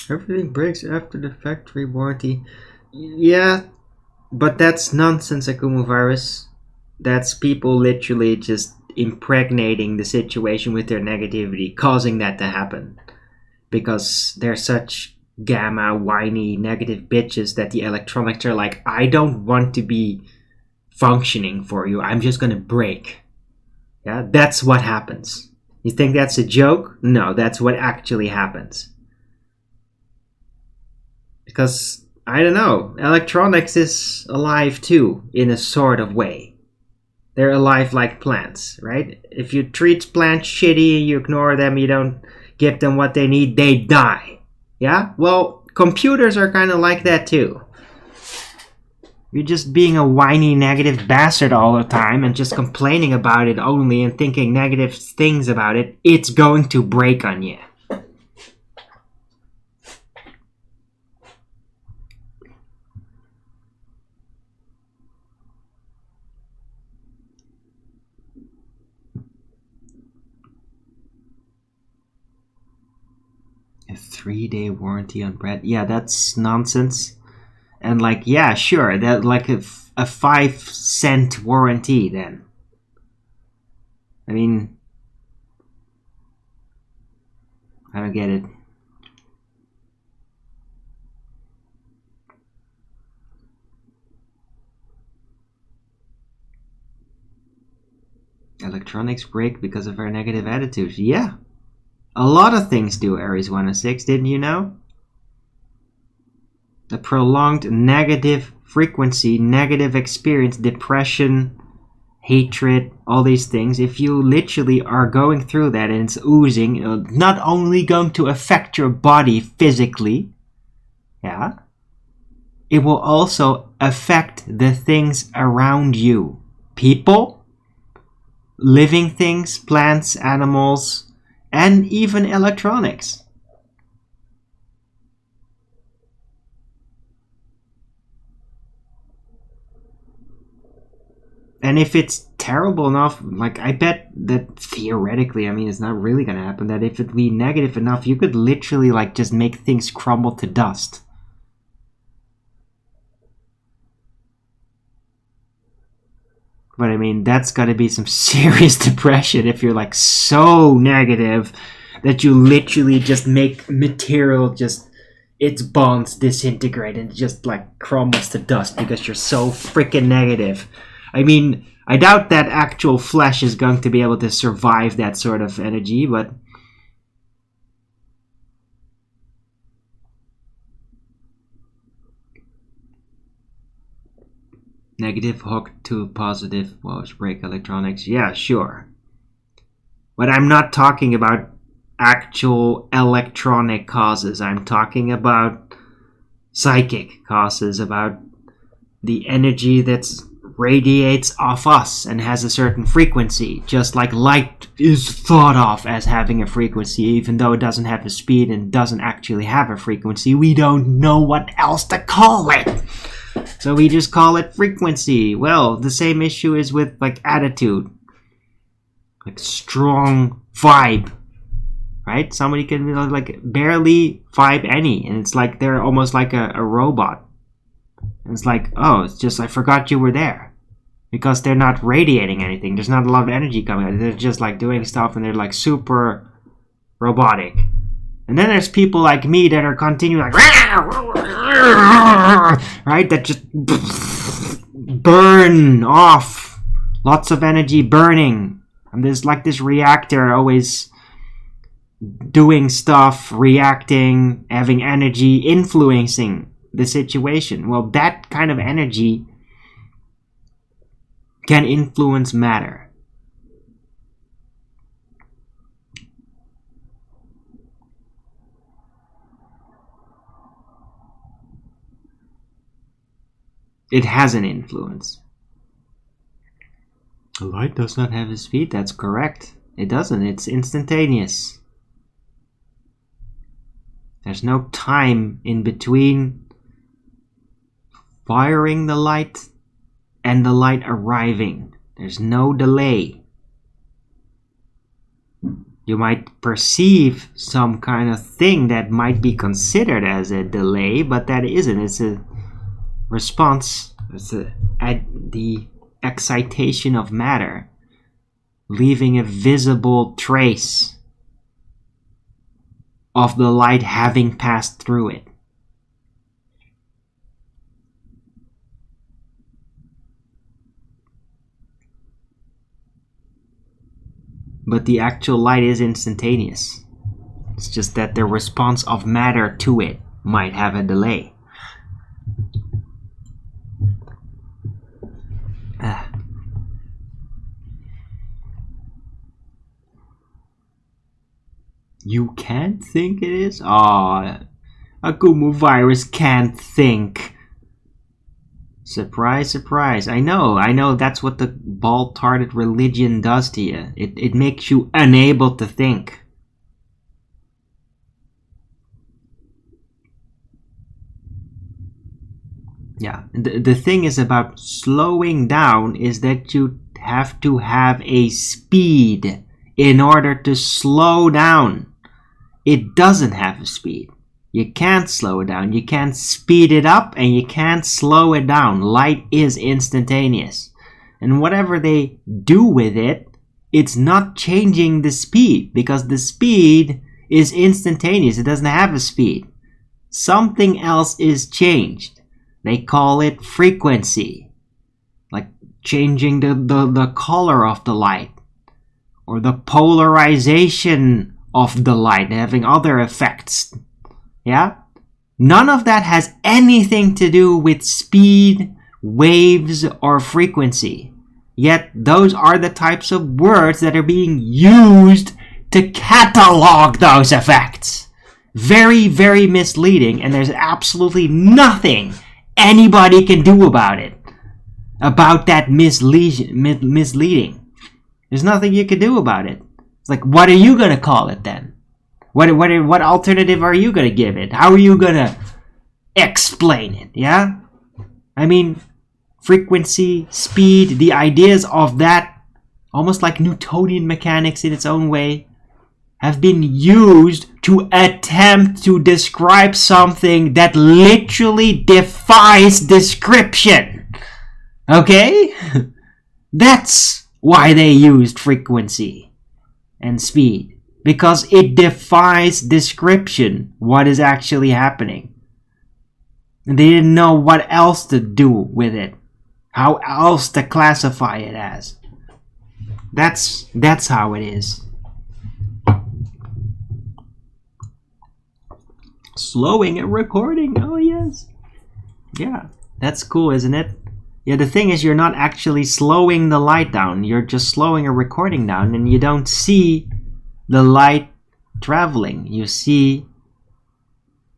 Everything breaks after the factory warranty. Yeah, but that's nonsense, Akumu virus. That's people literally just impregnating the situation with their negativity, causing that to happen. Because they're such gamma, whiny, negative bitches that the electronics are like, I don't want to be functioning for you. I'm just gonna break. Yeah, that's what happens. You think that's a joke? No, that's what actually happens. Because, I don't know, electronics is alive too, in a sort of way. They're alive like plants, right? If you treat plants shitty, you ignore them, you don't give them what they need, they die. Yeah? Well, computers are kind of like that too. You're just being a whiny, negative bastard all the time and just complaining about it only and thinking negative things about it, it's going to break on you. A 3-day warranty on bread. Yeah, that's nonsense. And like, yeah, sure, that like a 5-cent warranty then. I mean, I don't get it. Electronics break because of our negative attitudes. Yeah. A lot of things do, Aries 106, didn't you know? A prolonged negative frequency, negative experience, depression, hatred, all these things. If you literally are going through that and it's oozing, it's not only going to affect your body physically, yeah, it will also affect the things around you. People, living things, plants, animals, and even electronics. And if it's terrible enough, like I bet that theoretically, I mean, it's not really going to happen, that if it be negative enough, you could literally like just make things crumble to dust. But I mean, that's got to be some serious depression if you're like so negative that you literally just make material just its bonds disintegrate and just like crumbles to dust because you're so freaking negative. I mean, I doubt that actual flesh is going to be able to survive that sort of energy, but negative hook to positive, break electronics. Yeah, sure. But I'm not talking about actual electronic causes. I'm talking about psychic causes, about the energy that radiates off us and has a certain frequency, just like light is thought of as having a frequency, even though it doesn't have a speed and doesn't actually have a frequency. We don't know what else to call it, so we just call it frequency. Well, the same issue is with like attitude, like strong vibe, right? Somebody can be like barely vibe any, and it's like they're almost like a robot. And it's like, oh, it's just I forgot you were there, because they're not radiating anything. There's not a lot of energy coming out. They're just like doing stuff, and they're like super robotic. And then there's people like me that are continuing like, right? That just burn off, lots of energy burning. And there's like this reactor always doing stuff, reacting, having energy, influencing the situation. Well, that kind of energy can influence matter. It has an influence. The light does not have a speed. That's correct. It doesn't. It's instantaneous. There's no time in between firing the light and the light arriving. There's no delay. You might perceive some kind of thing that might be considered as a delay, but that isn't. It's a response. It's the excitation of matter, leaving a visible trace of the light having passed through it. But the actual light is instantaneous. It's just that the response of matter to it might have a delay. You can't think it is? Aw, a Gumu virus can't think. Surprise, surprise. I know, that's what the bald-hearted religion does to you. It makes you unable to think. Yeah, the thing is about slowing down is that you have to have a speed in order to slow down. It doesn't have a speed. You can't slow it down. You can't speed it up and you can't slow it down. Light is instantaneous. And whatever they do with it, it's not changing the speed, because the speed is instantaneous. It doesn't have a speed. Something else is changed. They call it frequency. Like changing the color of the light, or the polarization of the light, having other effects. Yeah? None of that has anything to do with speed, waves, or frequency. Yet those are the types of words that are being used to catalog those effects. Very, very misleading, and there's absolutely nothing anybody can do about it. About that misleading. There's nothing you can do about it. It's like, what are you going to call it then? What alternative are you going to give it? How are you going to explain it? Yeah? I mean, frequency, speed, the ideas of that, almost like Newtonian mechanics in its own way, have been used to attempt to describe something that literally defies description. Okay? That's why they used frequency and speed. because it defies description what is actually happening. And they didn't know what else to do with it, how else to classify it as. That's how it is. Slowing a recording, oh yes. Yeah, that's cool, isn't it? Yeah, the thing is, you're not actually slowing the light down. You're just slowing a recording down, and you don't see the light traveling. You see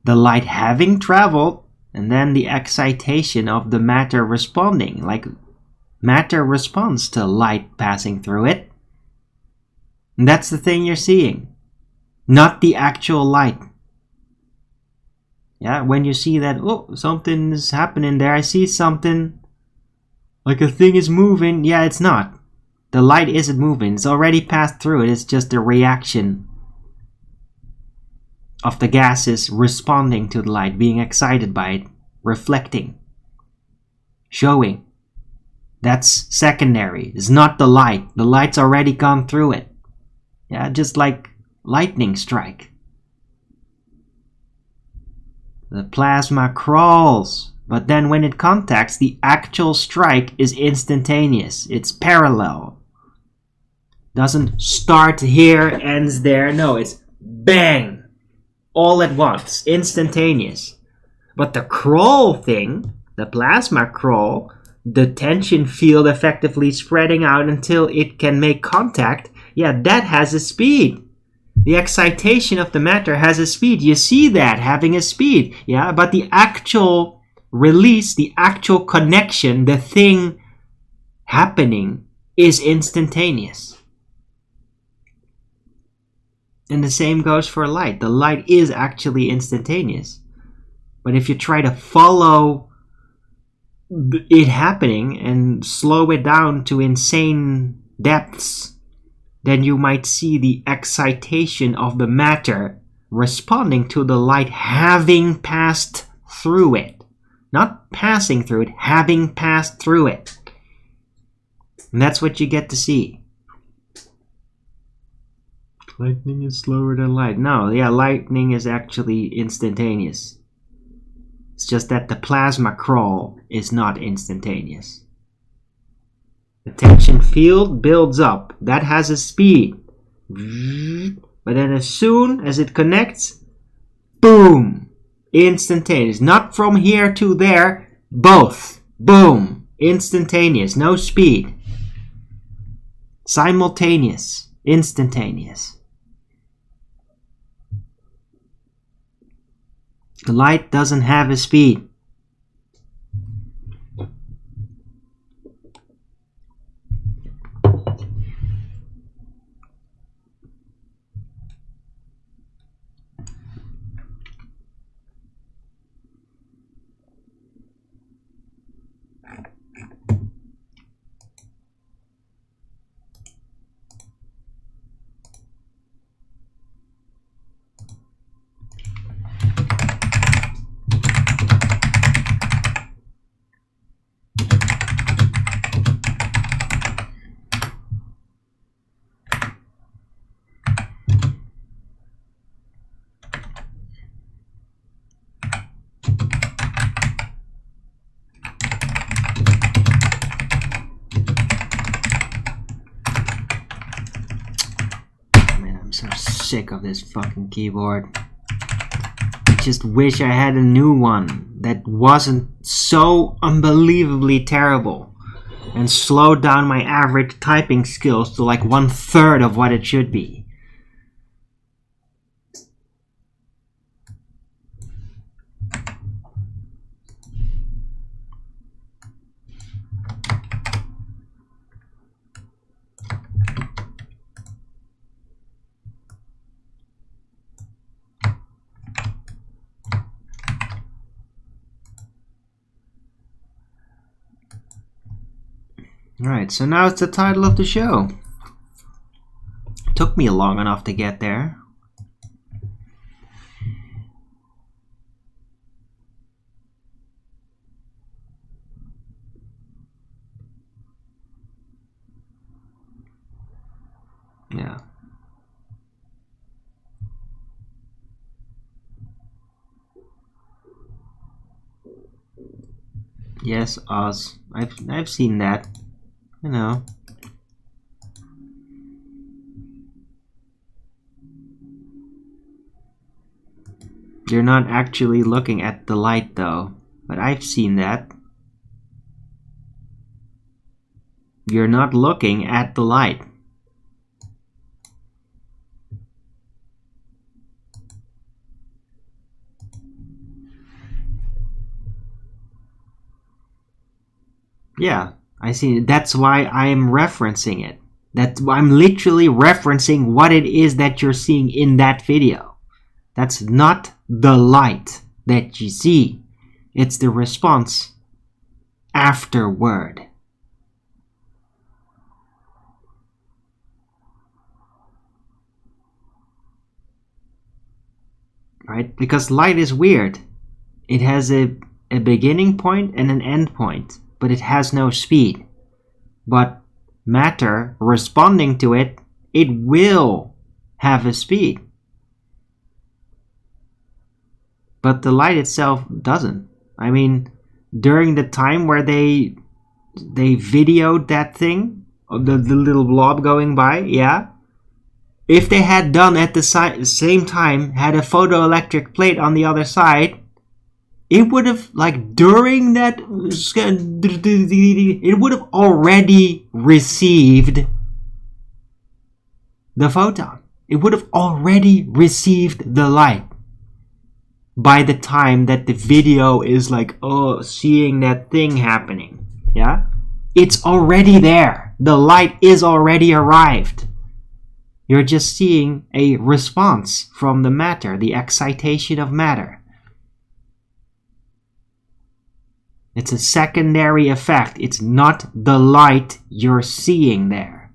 the light having traveled, and then the excitation of the matter responding. Like, matter responds to light passing through it. And that's the thing you're seeing, not the actual light. Yeah, when you see that, oh, something is happening there, I see something, like a thing is moving. Yeah, it's not. The light isn't moving. It's already passed through it. It's just a reaction of the gases responding to the light, being excited by it, reflecting, showing. That's secondary. It's not the light. The light's already gone through it. Yeah, just like lightning strike. The plasma crawls, but then when it contacts, the actual strike is instantaneous. It's parallel. Doesn't start here, ends there. No, it's bang! All at once. Instantaneous. But the crawl thing, the plasma crawl, the tension field effectively spreading out until it can make contact, yeah, that has a speed. The excitation of the matter has a speed. You see that having a speed, yeah? But the actual release, the actual connection, the thing happening is instantaneous. And the same goes for light. The light is actually instantaneous. But if you try to follow it happening and slow it down to insane depths, then you might see the excitation of the matter responding to the light having passed through it. Not passing through it, having passed through it. And that's what you get to see. Lightning is slower than light. No, yeah, lightning is actually instantaneous. It's just that the plasma crawl is not instantaneous. The tension field builds up. That has a speed. But then as soon as it connects, boom! Instantaneous. Not from here to there. Both. Boom. Instantaneous. No speed. Simultaneous. Instantaneous. The light doesn't have a speed. Sick of this fucking keyboard. I just wish I had a new one that wasn't so unbelievably terrible and slowed down my average typing skills to like 1/3 of what it should be. Alright, so now it's the title of the show. Took me long enough to get there. Yeah. Yes, Oz. I've seen that. You know. You're not actually looking at the light though, but I've seen that. You're not looking at the light. Yeah, I see. That's why I'm referencing it. That's why I'm literally referencing what it is that you're seeing in that video. That's not the light that you see. It's the response afterward. Right? Because light is weird. It has a beginning point and an end point, but it has no speed. But matter responding to it, it will have a speed. But the light itself doesn't. I mean, during the time where they videoed that thing, the little blob going by, yeah. If they had done at the same time, had a photoelectric plate on the other side, it would have, like, during that, it would have already received the photon. It would have already received the light by the time that the video is like, oh, seeing that thing happening. Yeah? It's already there. The light is already arrived. You're just seeing a response from the matter, the excitation of matter. It's a secondary effect. It's not the light you're seeing there.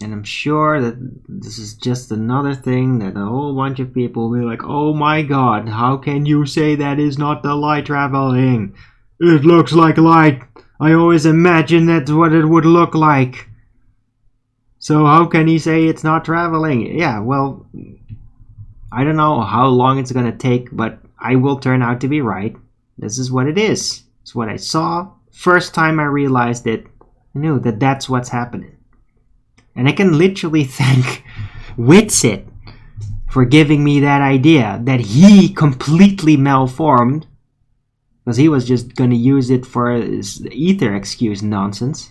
And I'm sure that this is just another thing that a whole bunch of people will be like, oh my god, how can you say that is not the light traveling? It looks like light. I always imagine that's what it would look like. So how can he say it's not traveling? Yeah, well, I don't know how long it's gonna take, but I will turn out to be right. This is what it is. It's what I saw. First time I realized it, I knew that that's what's happening. And I can literally thank Witsit for giving me that idea that he completely malformed, because he was just going to use it for his ether excuse nonsense.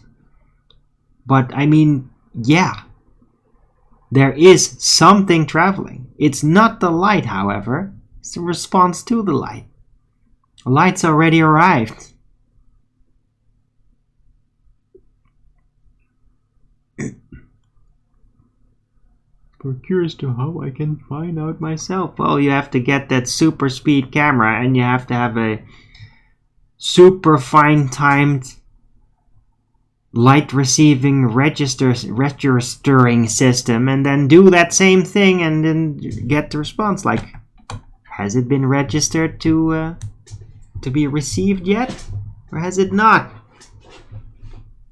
But I mean, yeah, there is something traveling. It's not the light, however. It's the response to the light. The light's already arrived. We're curious to how I can find out myself. Well, you have to get that super speed camera, and you have to have a super fine timed light receiving registering system, and then do that same thing and then get the response. Like, has it been registered to be received yet, or has it not?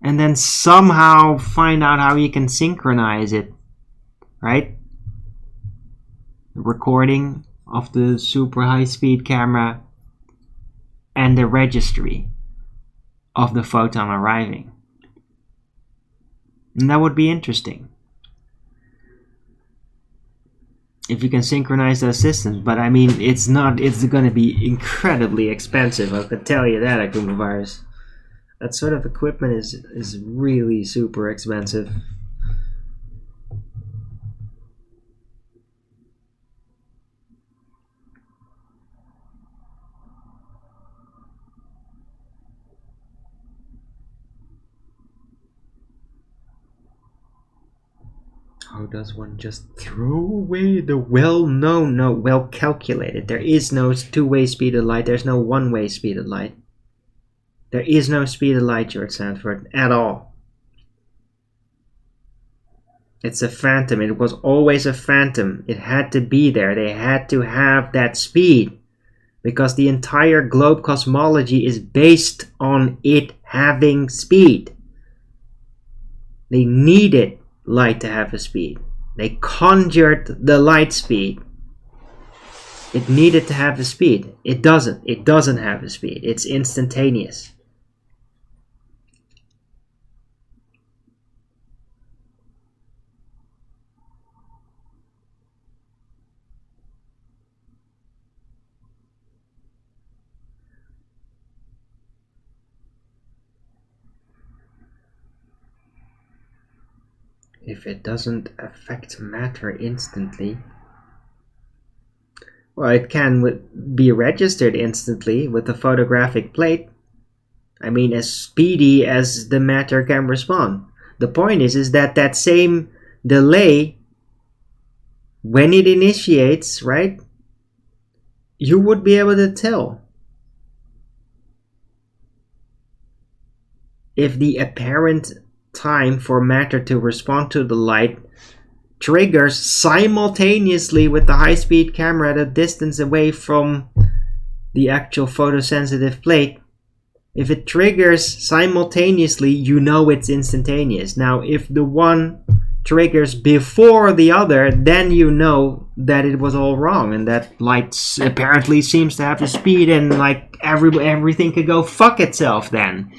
And then somehow find out how you can synchronize it. Right? The recording of the super high speed camera and the registry of the photon arriving. And that would be interesting. If you can synchronize those systems, but I mean, it's going to be incredibly expensive. I can tell you that, Akumavirus. That sort of equipment is really super expensive. How does one just throw away the well-known, no, well-calculated? There is no two-way speed of light. There's no one-way speed of light. There is no speed of light, George Sanford, at all. It's a phantom. It was always a phantom. It had to be there. They had to have that speed, because the entire globe cosmology is based on it having speed. They needed light to have a speed. They conjured the light speed. It needed to have a speed. It doesn't. It doesn't have a speed. It's instantaneous. If it doesn't affect matter instantly, well, it can be registered instantly with a photographic plate. I mean, as speedy as the matter can respond. The point is that that same delay, when it initiates, right, you would be able to tell if the apparent time for matter to respond to the light triggers simultaneously with the high-speed camera at a distance away from the actual photosensitive plate. If it triggers simultaneously, you know it's instantaneous. Now, if the one triggers before the other, then you know that it was all wrong and that light apparently seems to have a speed and like everything could go fuck itself then.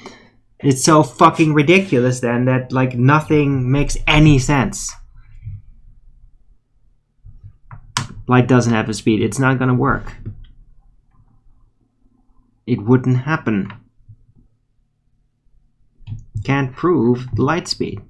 It's so fucking ridiculous then that like nothing makes any sense. Light doesn't have a speed. It's not gonna work. It wouldn't happen. Can't prove the light speed.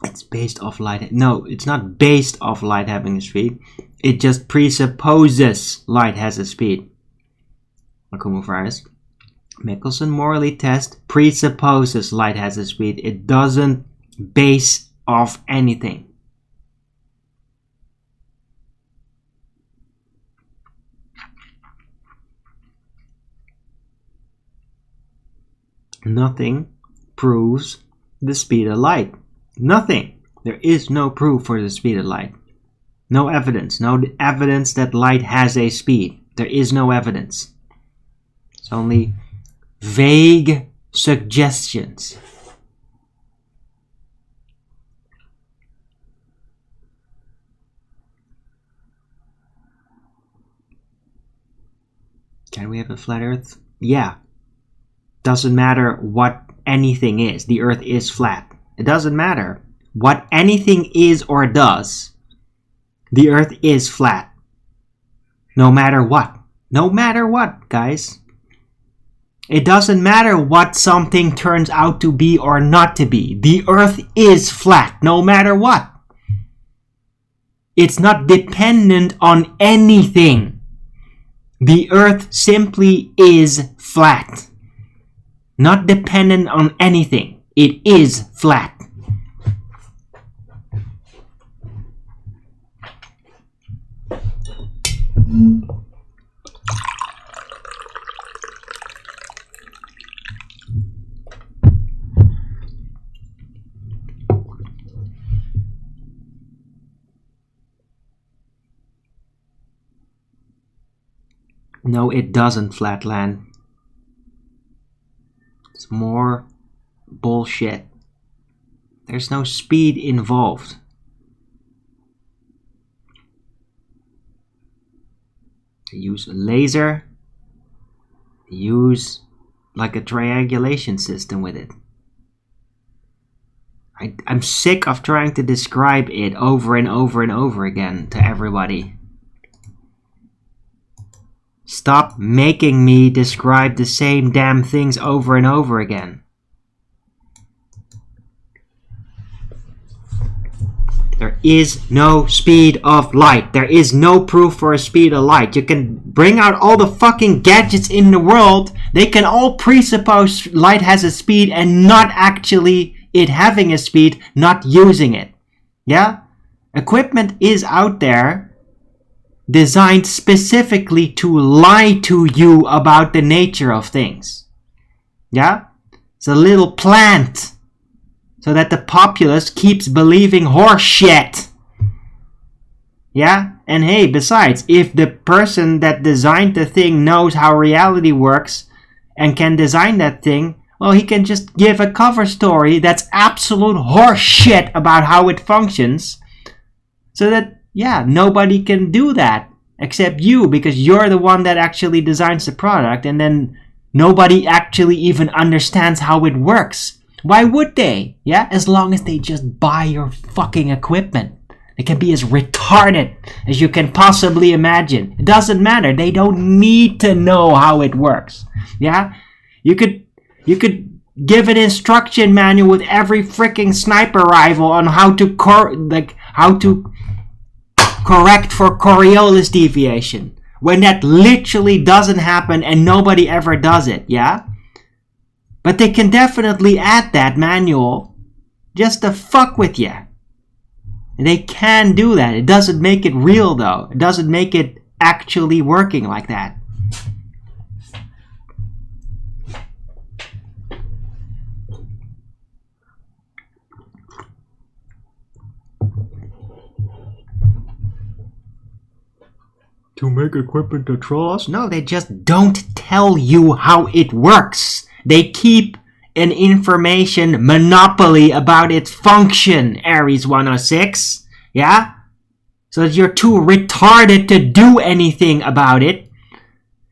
It's based off light. No, it's not based off light having a speed. It just presupposes light has a speed. Michelson Morley test presupposes light has a speed. It doesn't base off anything. Nothing proves the speed of light. Nothing. There is no proof for the speed of light. No evidence. No evidence that light has a speed. There is no evidence. It's only vague suggestions. Can we have a flat Earth? Yeah. Doesn't matter what anything is. The Earth is flat. It doesn't matter what anything is or does. The Earth is flat. No matter what. No matter what, guys. It doesn't matter what something turns out to be or not to be. The Earth is flat, no matter what. It's not dependent on anything. The Earth simply is flat. Not dependent on anything. It is flat. No, it doesn't, Flatland. It's more bullshit. There's no speed involved. They use a laser. They use like a triangulation system with it. I'm sick of trying to describe it over and over and over again to everybody. Stop making me describe the same damn things over and over again. There is no speed of light. There is no proof for a speed of light. You can bring out all the fucking gadgets in the world. They can all presuppose light has a speed and not actually it having a speed, not using it. Yeah? Equipment is out there designed specifically to lie to you about the nature of things. Yeah? It's a little plant. So that the populace keeps believing horse shit. Yeah? And hey, besides, if the person that designed the thing knows how reality works and can design that thing, well, he can just give a cover story that's absolute horse shit about how it functions. So that, yeah, nobody can do that except you, because you're the one that actually designs the product, and then nobody actually even understands how it works. Why would they? Yeah, as long as they just buy your fucking equipment. It can be as retarded as you can possibly imagine. It doesn't matter. They don't need to know how it works. Yeah? You could give an instruction manual with every freaking sniper rifle on how to correct for Coriolis deviation, when that literally doesn't happen and nobody ever does it. Yeah? But they can definitely add that manual just to fuck with you. They can do that. It doesn't make it real, though. It doesn't make it actually working like that. To make equipment to troll us? No, they just don't tell you how it works. They keep an information monopoly about its function, Ares 106. Yeah? So that you're too retarded to do anything about it.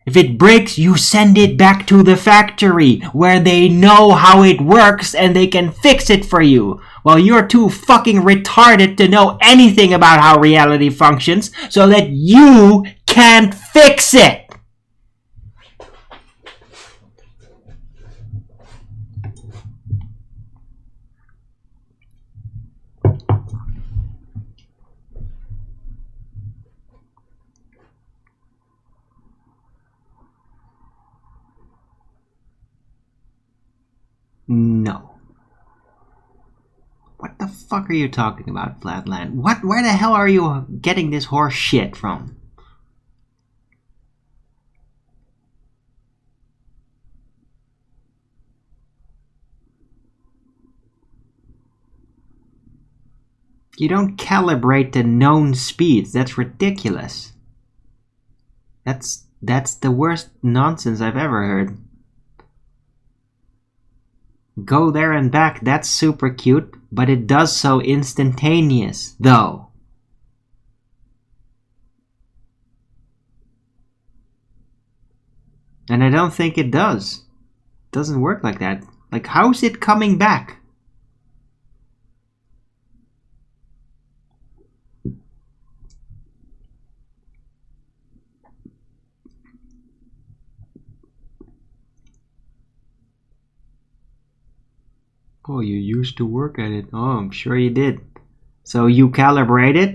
If it breaks, you send it back to the factory where they know how it works and they can fix it for you. Well, you're too fucking retarded to know anything about how reality functions, so that you can't fix it. No. What the fuck are you talking about, Flatland? Where the hell are you getting this horse shit from? You don't calibrate the known speeds. That's ridiculous. That's the worst nonsense I've ever heard. Go there and back, that's super cute, but it does so instantaneous, though. And I don't think it does. It doesn't work like that. Like, how's it coming back? Oh, you used to work at it. Oh, I'm sure you did. So you calibrate it?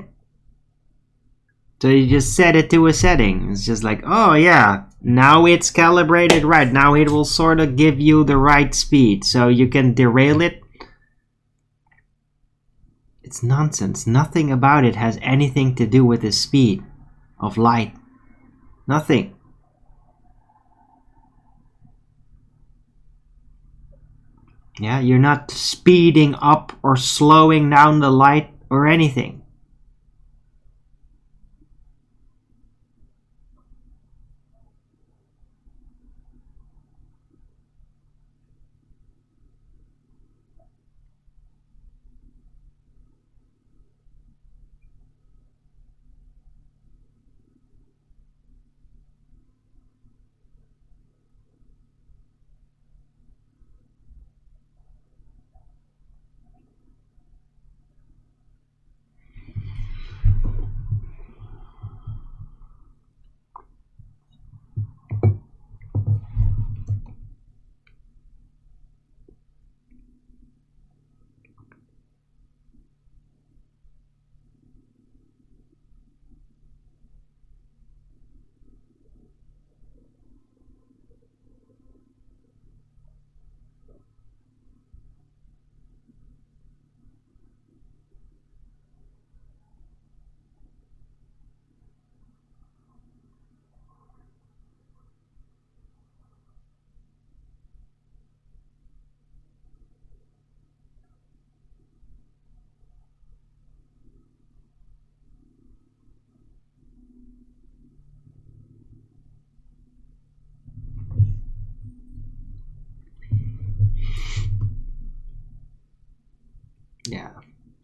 So you just set it to a setting. It's just like, oh yeah, now it's calibrated right. Now it will sort of give you the right speed. So you can derail it. It's nonsense. Nothing about it has anything to do with the speed of light. Nothing. Yeah, you're not speeding up or slowing down the light or anything.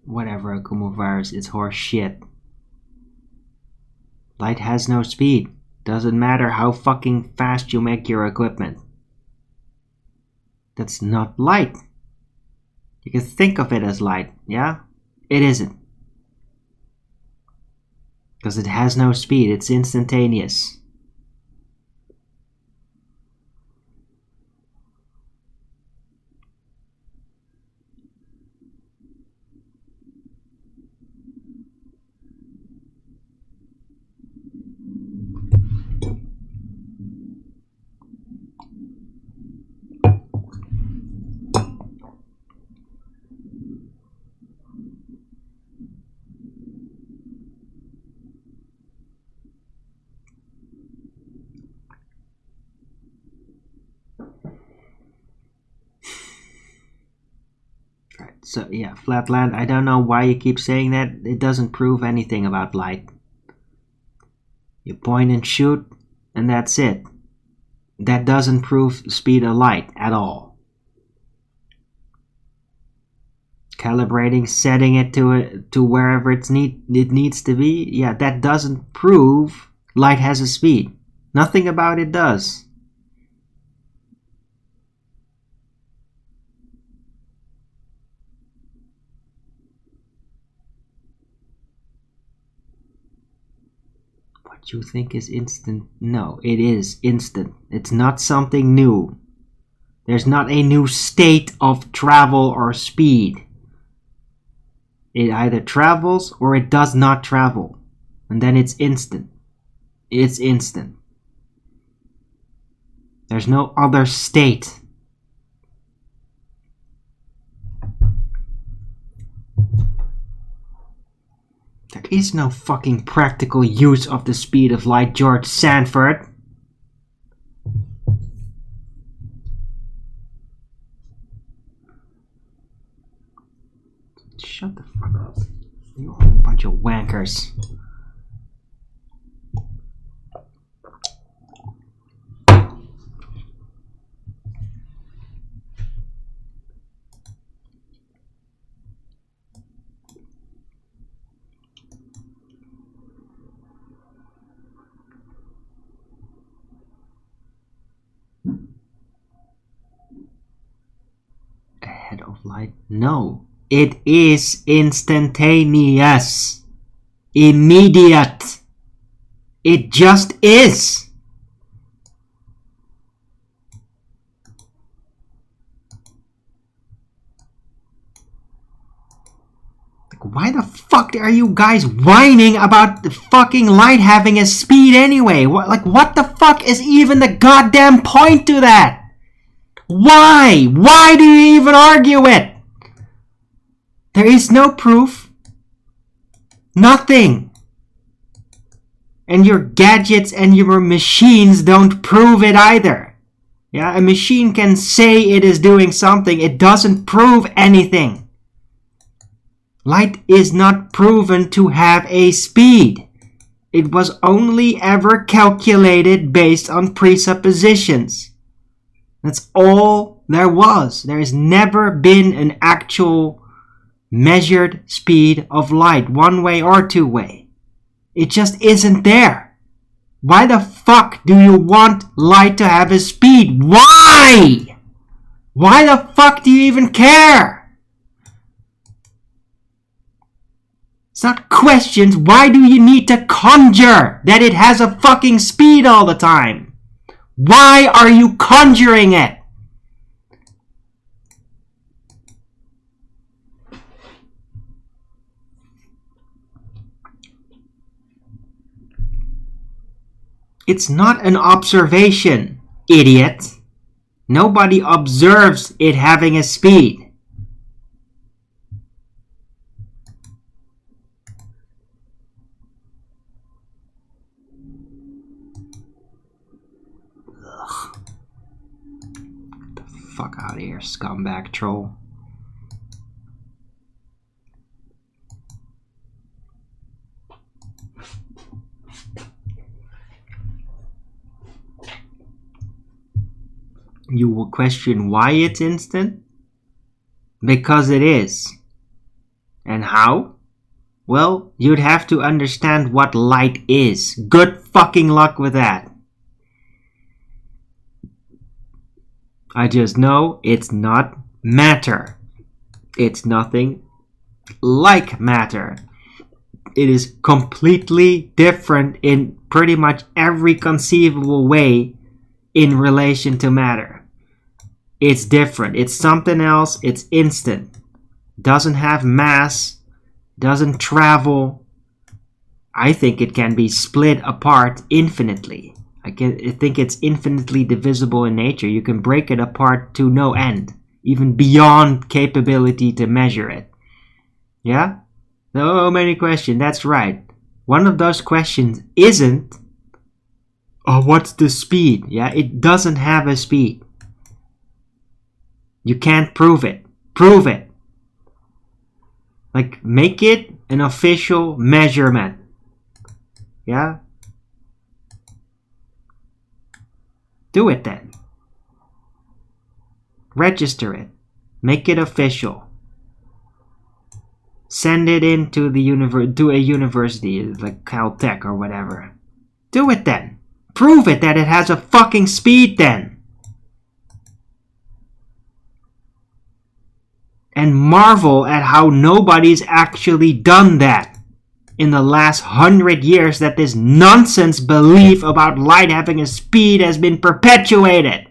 whatever, Newcomers, it's horse shit. Light has no speed. Doesn't matter how fucking fast you make your equipment. That's not light. You can think of it as light, yeah? It isn't. Because it has no speed, it's instantaneous. So yeah, Flatland, I don't know why you keep saying that. It doesn't prove anything about light. You point and shoot, and that's it. That doesn't prove speed of light at all. Calibrating, setting it to wherever it needs to be, yeah, that doesn't prove light has a speed. Nothing about it does. What you think is instant? No, it is instant. It's not something new. There's not a new state of travel or speed. It either travels or it does not travel. And then it's instant. It's instant. There's no other state. There is no fucking practical use of the speed of light, George Sanford. Shut the fuck up. You're a bunch of wankers. Ahead of light? No. It is instantaneous. Immediate. It just is. Why the fuck are you guys whining about the fucking light having a speed anyway? What the fuck is even the goddamn point to that? Why? Why do you even argue it? There is no proof. Nothing. And your gadgets and your machines don't prove it either. Yeah, a machine can say it is doing something. It doesn't prove anything. Light is not proven to have a speed. It was only ever calculated based on presuppositions. That's all there was. There has never been an actual measured speed of light, one way or two way. It just isn't there. Why the fuck do you want light to have a speed? Why? Why the fuck do you even care? It's not questions. Why do you need to conjure that it has a fucking speed all the time? Why are you conjuring it? It's not an observation, idiot. Nobody observes it having a speed. Ugh. Get the fuck out of here, scumbag troll. You will question why it's instant? Because it is. And how? Well, you'd have to understand what light is. Good fucking luck with that. I just know it's not matter. It's nothing like matter. It is completely different in pretty much every conceivable way in relation to matter. It's different. It's something else. It's instant. Doesn't have mass. Doesn't travel. I think it can be split apart infinitely. I think it's infinitely divisible in nature. You can break it apart to no end, even beyond capability to measure it. Yeah? So many questions. That's right. One of those questions isn't, oh, what's the speed? Yeah, it doesn't have a speed. You can't prove it. Prove it. Like, make it an official measurement. Yeah? Do it then. Register it. Make it official. Send it into to a university like Caltech or whatever. Do it then. Prove it that it has a fucking speed then. And marvel at how nobody's actually done that in the last 100 years, that this nonsense belief about light having a speed has been perpetuated.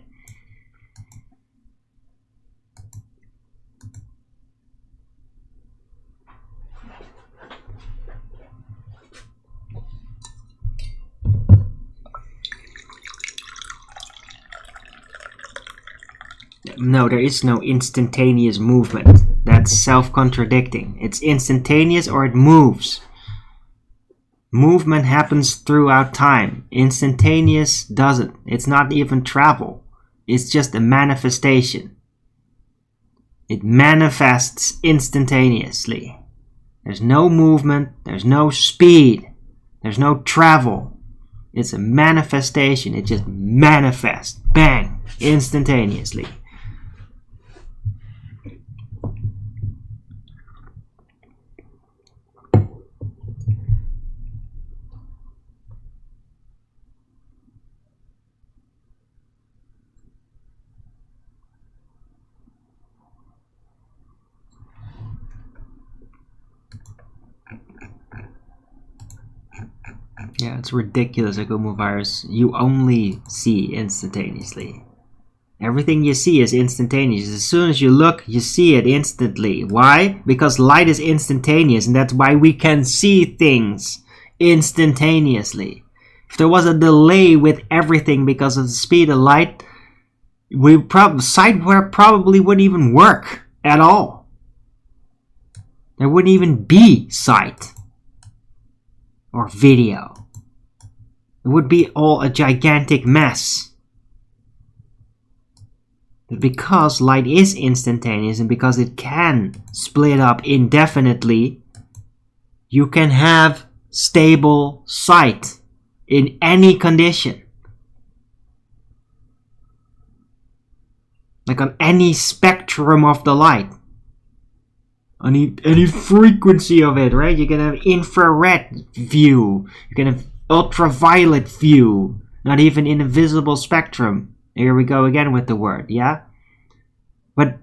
No, there is no instantaneous movement. That's self-contradicting. It's instantaneous or it moves. Movement happens throughout time. Instantaneous doesn't. It's not even travel. It's just a manifestation. It manifests instantaneously. There's no movement. There's no speed. There's no travel. It's a manifestation. It just manifests. Bang! Instantaneously. Yeah, it's ridiculous, Virus. You only see instantaneously. Everything you see is instantaneous. As soon as you look, you see it instantly. Why? Because light is instantaneous, and that's why we can see things instantaneously. If there was a delay with everything because of the speed of light, sightware probably wouldn't even work at all. There wouldn't even be sight or video. It would be all a gigantic mess. But because light is instantaneous and because it can split up indefinitely, you can have stable sight in any condition. Like on any spectrum of the light. Any frequency of it, right? You can have infrared view. You can have ultraviolet view. Not even in a visible spectrum. Here we go again with the word, yeah? But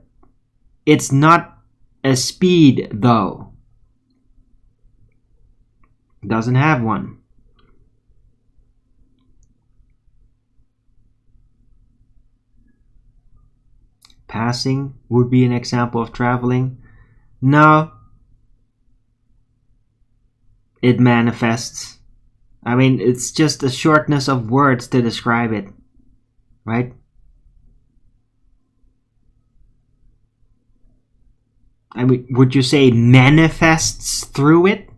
it's not a speed, though. It doesn't have one. Passing would be an example of traveling. No. It manifests. I mean, it's just a shortness of words to describe it. Right? I mean, would you say manifests through it?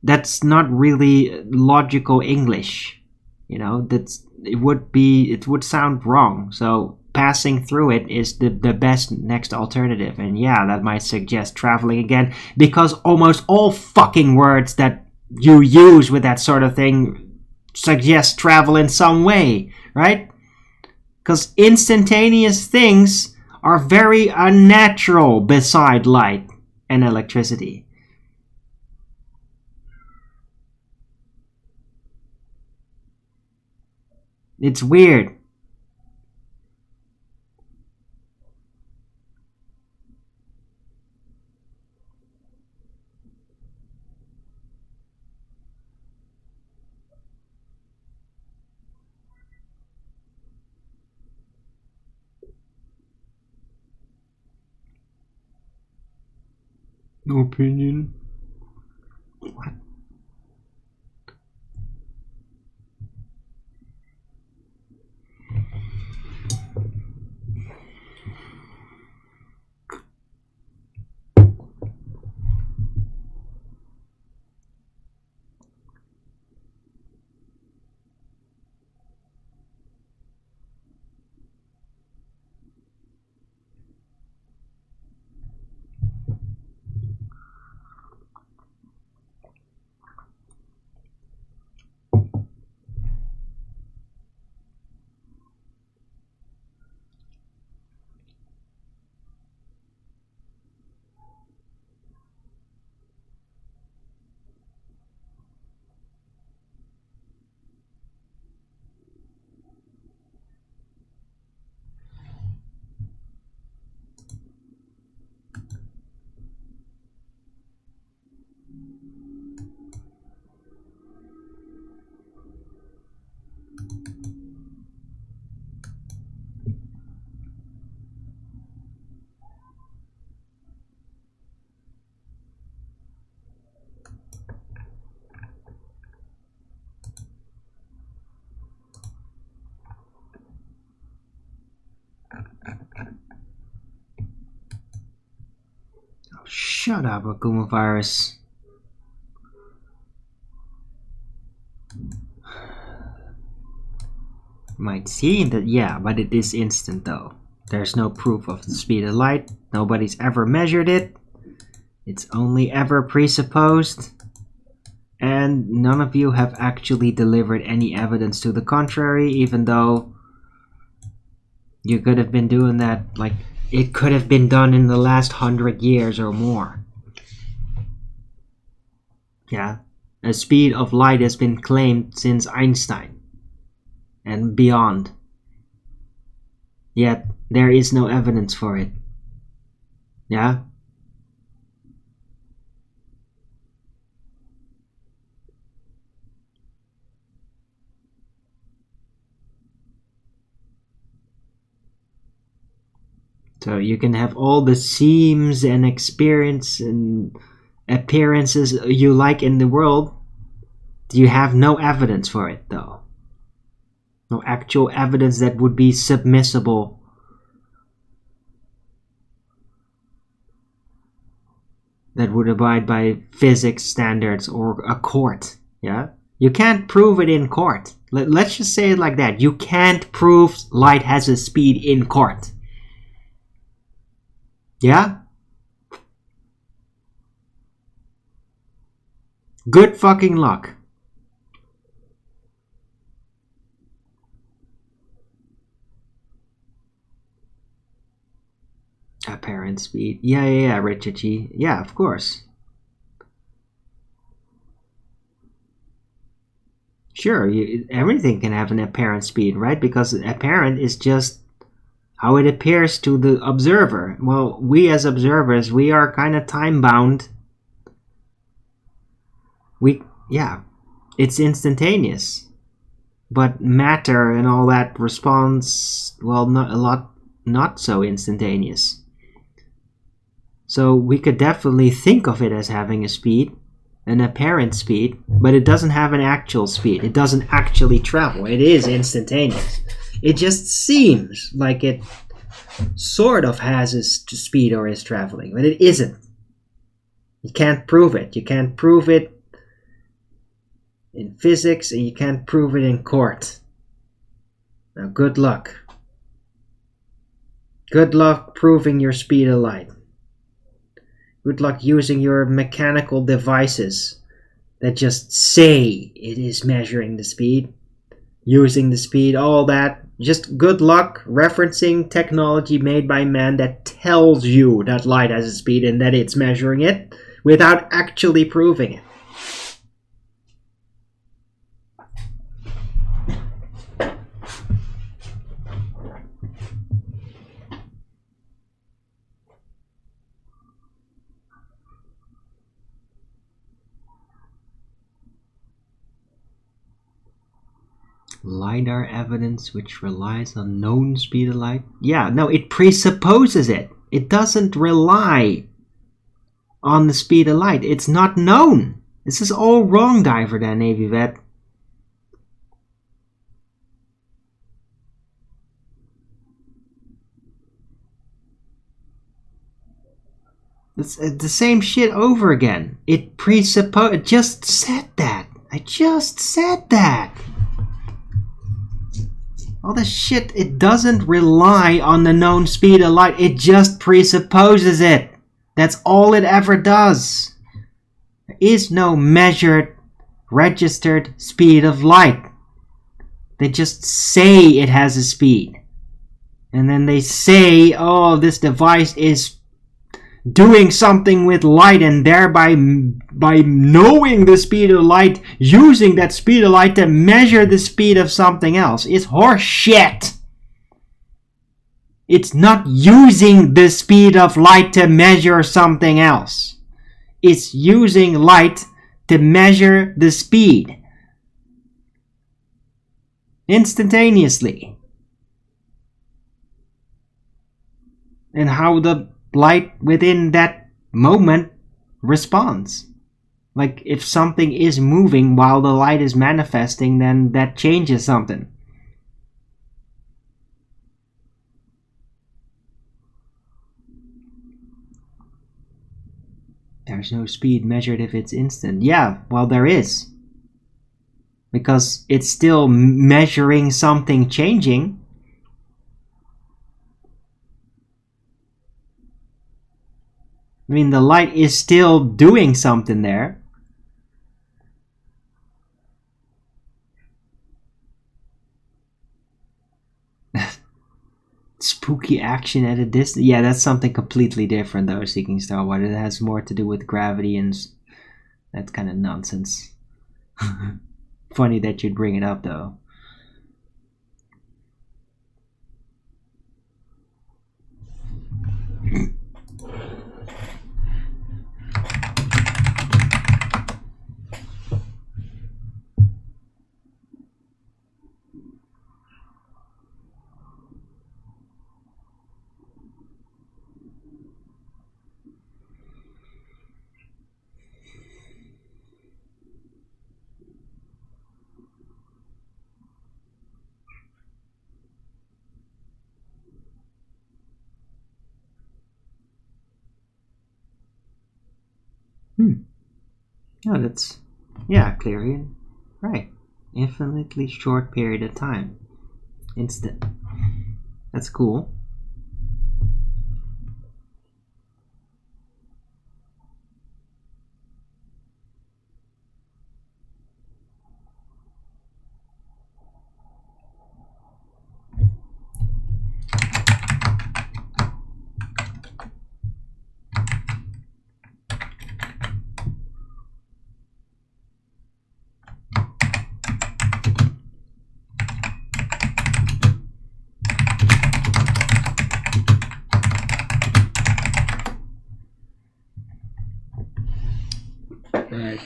That's not really logical English. You know, it would sound wrong. So passing through it is the best next alternative. And yeah, that might suggest traveling again, because almost all fucking words that you use with that sort of thing suggest travel in some way, right? Because instantaneous things are very unnatural beside light. and electricity. It's weird. No opinion. What? Shut up, Akuma virus. Might seem that, yeah, but it is instant though. There's no proof of the speed of light. Nobody's ever measured it. It's only ever presupposed. And none of you have actually delivered any evidence to the contrary, even though you could have been doing that, like, it could have been done in the last 100 years or more. Yeah, the speed of light has been claimed since Einstein and beyond. Yet, there is no evidence for it. Yeah? So you can have all the seams and experience and appearances you like in the world. You have no evidence for it though. No actual evidence that would be submissible. That would abide by physics standards or a court. Yeah? You can't prove it in court. Let's just say it like that. You can't prove light has a speed in court. Yeah? Good fucking luck. Apparent speed. Yeah, Richard G. Yeah, of course. Sure, everything can have an apparent speed, right? Because apparent is just how it appears to the observer. Well, we as observers, we are kind of time-bound. It's instantaneous. But matter and all that responds, well, not so instantaneous. So we could definitely think of it as having a speed, an apparent speed, but it doesn't have an actual speed. It doesn't actually travel. It is instantaneous. It just seems like it sort of has a speed or is traveling, but it isn't. You can't prove it. You can't prove it in physics, and you can't prove it in court. Now, good luck. Good luck proving your speed of light. Good luck using your mechanical devices that just say it is measuring the speed. using the speed, all that. Just good luck referencing technology made by man that tells you that light has a speed and that it's measuring it without actually proving it. LiDAR evidence which relies on known speed of light. Yeah, no, it presupposes it. It doesn't rely on the speed of light. It's not known. This is all wrong, Diver Dan Navy vet. It's the same shit over again. It presupposes. I just said that. I just said that. All this shit, it doesn't rely on the known speed of light. It just presupposes it. That's all it ever does. There is no measured, registered speed of light. They just say it has a speed. And then they say, oh, this device is doing something with light, and thereby by knowing the speed of light, using that speed of light to measure the speed of something else. It's horse shit. It's not using the speed of light to measure something else. It's using light to measure the speed instantaneously. And how the light within that moment responds. Like if something is moving while the light is manifesting, then that changes something. There's no speed measured if it's instant. Yeah, well, there is. Because it's still measuring something changing. I mean, the light is still doing something there. Spooky action at a distance. Yeah, that's something completely different though, Seeking Star. What it has more to do with gravity, and that's kind of nonsense. Funny that you'd bring it up though. Oh, that's, yeah, clearly, right. Infinitely short period of time. Instant. That's cool. Right.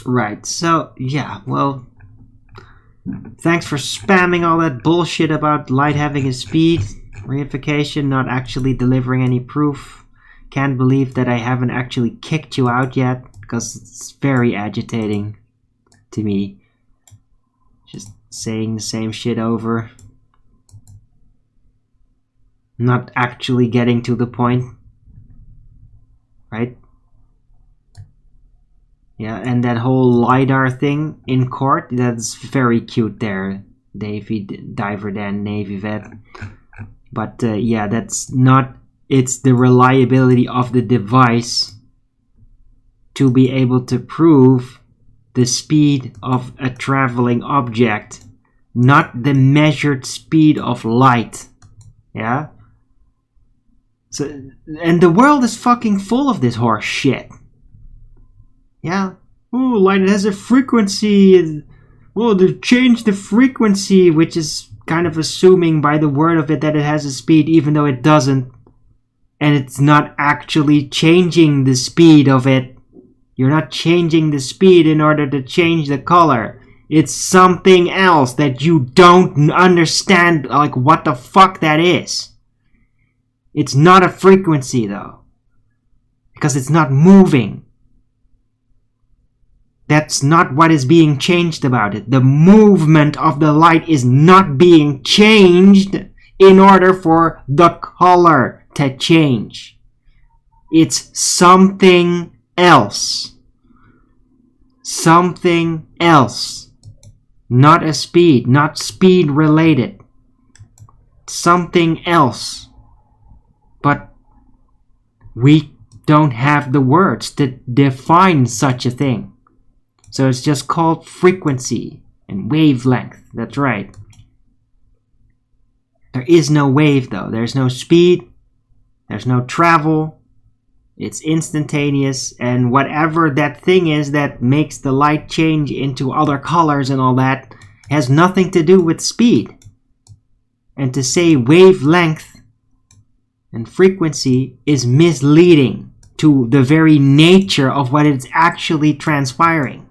Right, so, yeah, well, thanks for spamming all that bullshit about light having a speed. Reification, not actually delivering any proof. Can't believe that I haven't actually kicked you out yet, because it's very agitating to me. Just saying the same shit over. not actually getting to the point, right? Yeah, and that whole LiDAR thing in court, that's very cute there, Davy Diver Dan Navy vet. But yeah, that's not, it's the reliability of the device to be able to prove the speed of a traveling object, not the measured speed of light. Yeah? So, and the world is fucking full of this horse shit. Yeah? Oh, light has a frequency. Oh, they changed the frequency, which is kind of assuming by the word of it that it has a speed, even though it doesn't. And it's not actually changing the speed of it. You're not changing the speed in order to change the color. It's something else that you don't understand, like what the fuck that is. It's not a frequency though, because it's not moving. That's not what is being changed about it. The movement of the light is not being changed in order for the color to change. It's something else. Something else. Not a speed, not speed related. Something else. But we don't have the words to define such a thing. So it's just called frequency and wavelength. That's right. There is no wave though. There's no speed. There's no travel. It's instantaneous, and whatever that thing is that makes the light change into other colors and all that has nothing to do with speed. And to say wavelength and frequency is misleading to the very nature of what is actually transpiring.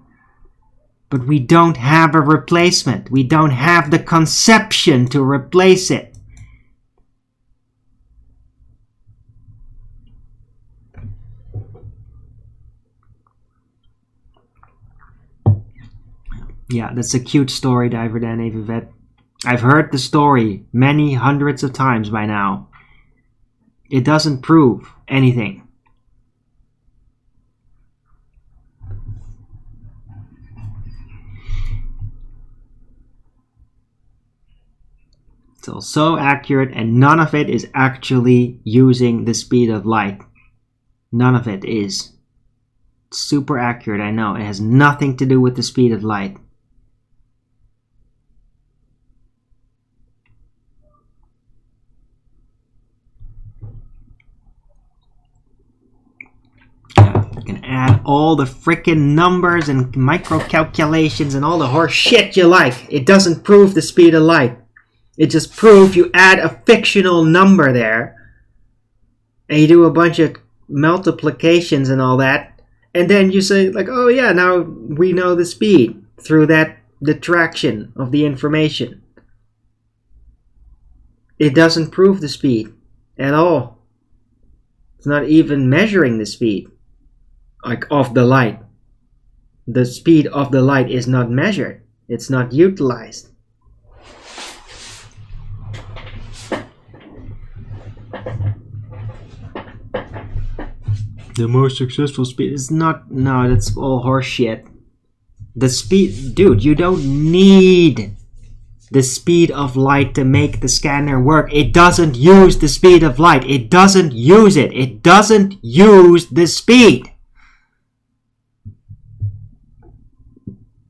But we don't have a replacement. We don't have the conception to replace it. Yeah, that's a cute story, Diver Dan Navy vet. I've heard the story many hundreds of times by now. It doesn't prove anything. It's so accurate, and none of it is actually using the speed of light. None of it is. It's super accurate, I know. It has nothing to do with the speed of light. You can add all the frickin' numbers and micro calculations and all the horse shit you like. It doesn't prove the speed of light. It just proves you add a fictional number there, and you do a bunch of multiplications and all that, and then you say like, oh yeah, now we know the speed through that detraction of the information. It doesn't prove the speed at all. It's not even measuring the speed, like of the light. The speed of the light is not measured. It's not utilized. The most successful speed is not, no, that's all horseshit. The speed, dude, you don't need the speed of light to make the scanner work. It doesn't use the speed of light. It doesn't use it. It doesn't use the speed.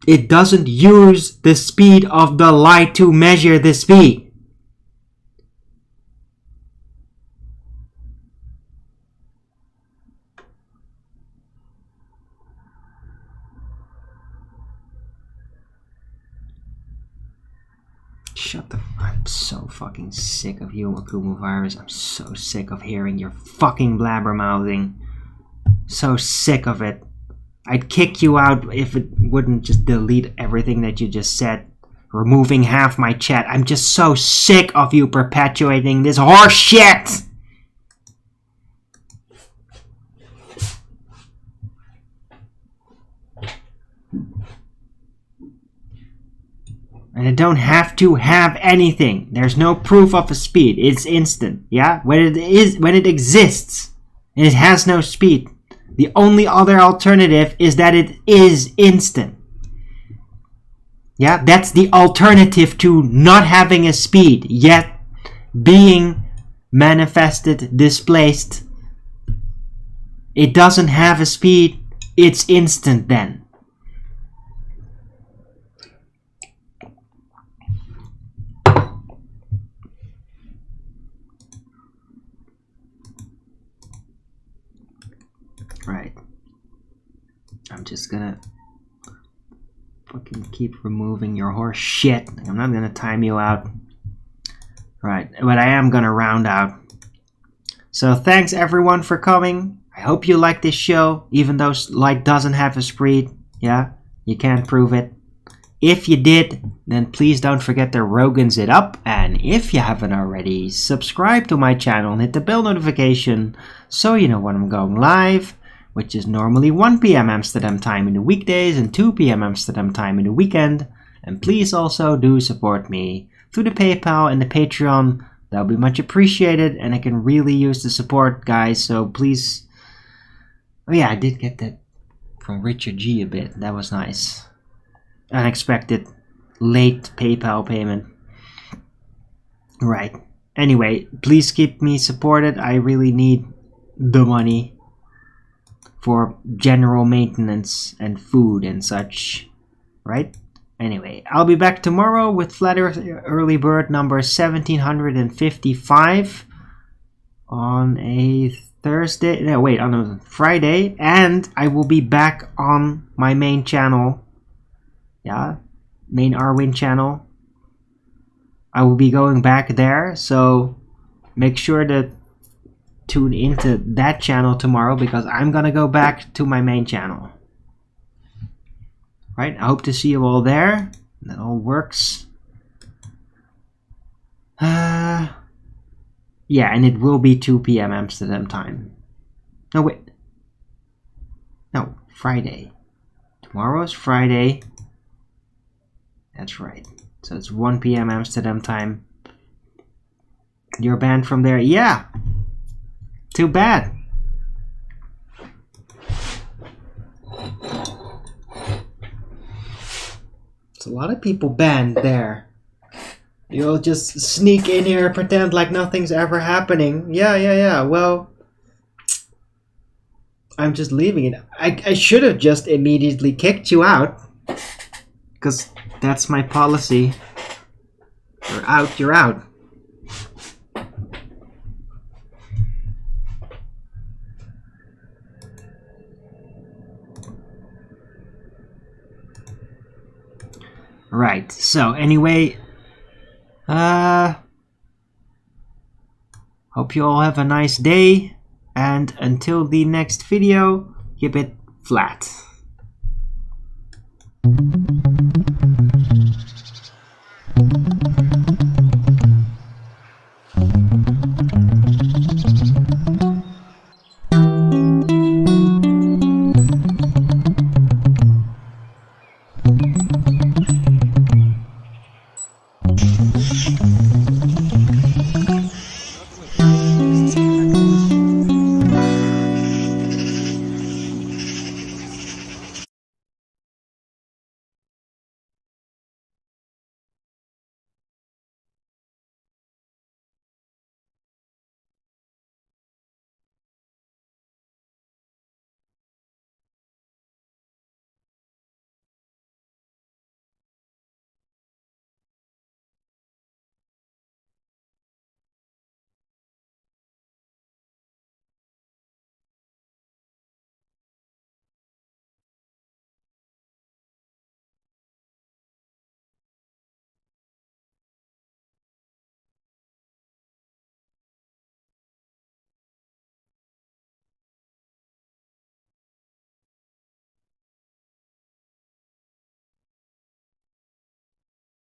It doesn't use the speed of the light to measure the speed. Shut the fuck. I'm so fucking sick of you, Akumu Virus. I'm so sick of hearing your fucking blabbermouthing. So sick of it. I'd kick you out if it wouldn't just delete everything that you just said, removing half my chat. I'm just so sick of you perpetuating this horse shit! And I don't have to have anything. There's no proof of a speed. It's instant. Yeah? When it exists, it has no speed. The only other alternative is that it is instant. Yeah? That's the alternative to not having a speed, yet being manifested, displaced. It doesn't have a speed. It's instant then. Right. I'm just gonna fucking keep removing your horse shit. I'm not gonna time you out. Right, but I am gonna round out. So thanks everyone for coming. I hope you like this show, even though light doesn't have a speed. Yeah, you can't prove it. If you did, then please don't forget to Rogan's it up. And if you haven't already, subscribe to my channel and hit the bell notification so you know when I'm going live, which is normally 1 p.m. Amsterdam time in the weekdays and 2 p.m. Amsterdam time in the weekend. And please also do support me through the PayPal and the Patreon. That would be much appreciated, and I can really use the support, guys. So please. Oh yeah, I did get that from Richard G a bit. That was nice. Unexpected late PayPal payment. Right. Anyway, please keep me supported. I really need the money for general maintenance and food and such. Right? Anyway, I'll be back tomorrow with Flat Earth Early Bird number 1755 on a Thursday. No, wait, on a Friday. And I will be back on my main channel. Yeah, main Arwin channel. I will be going back there, so make sure to tune into that channel tomorrow because I'm gonna go back to my main channel. Right, I hope to see you all there. That all works. Yeah, and it will be 2 p.m. Amsterdam time. No, wait. No, Friday. Tomorrow's Friday. That's right. So it's 1 p.m. Amsterdam time. You're banned from there? Yeah. Too bad. There's a lot of people banned there. You'll just sneak in here and pretend like nothing's ever happening. Yeah. Well, I'm just leaving it. I should have just immediately kicked you out. Because that's my policy. You're out, you're out. Right, so anyway, hope you all have a nice day, and until the next video, keep it flat.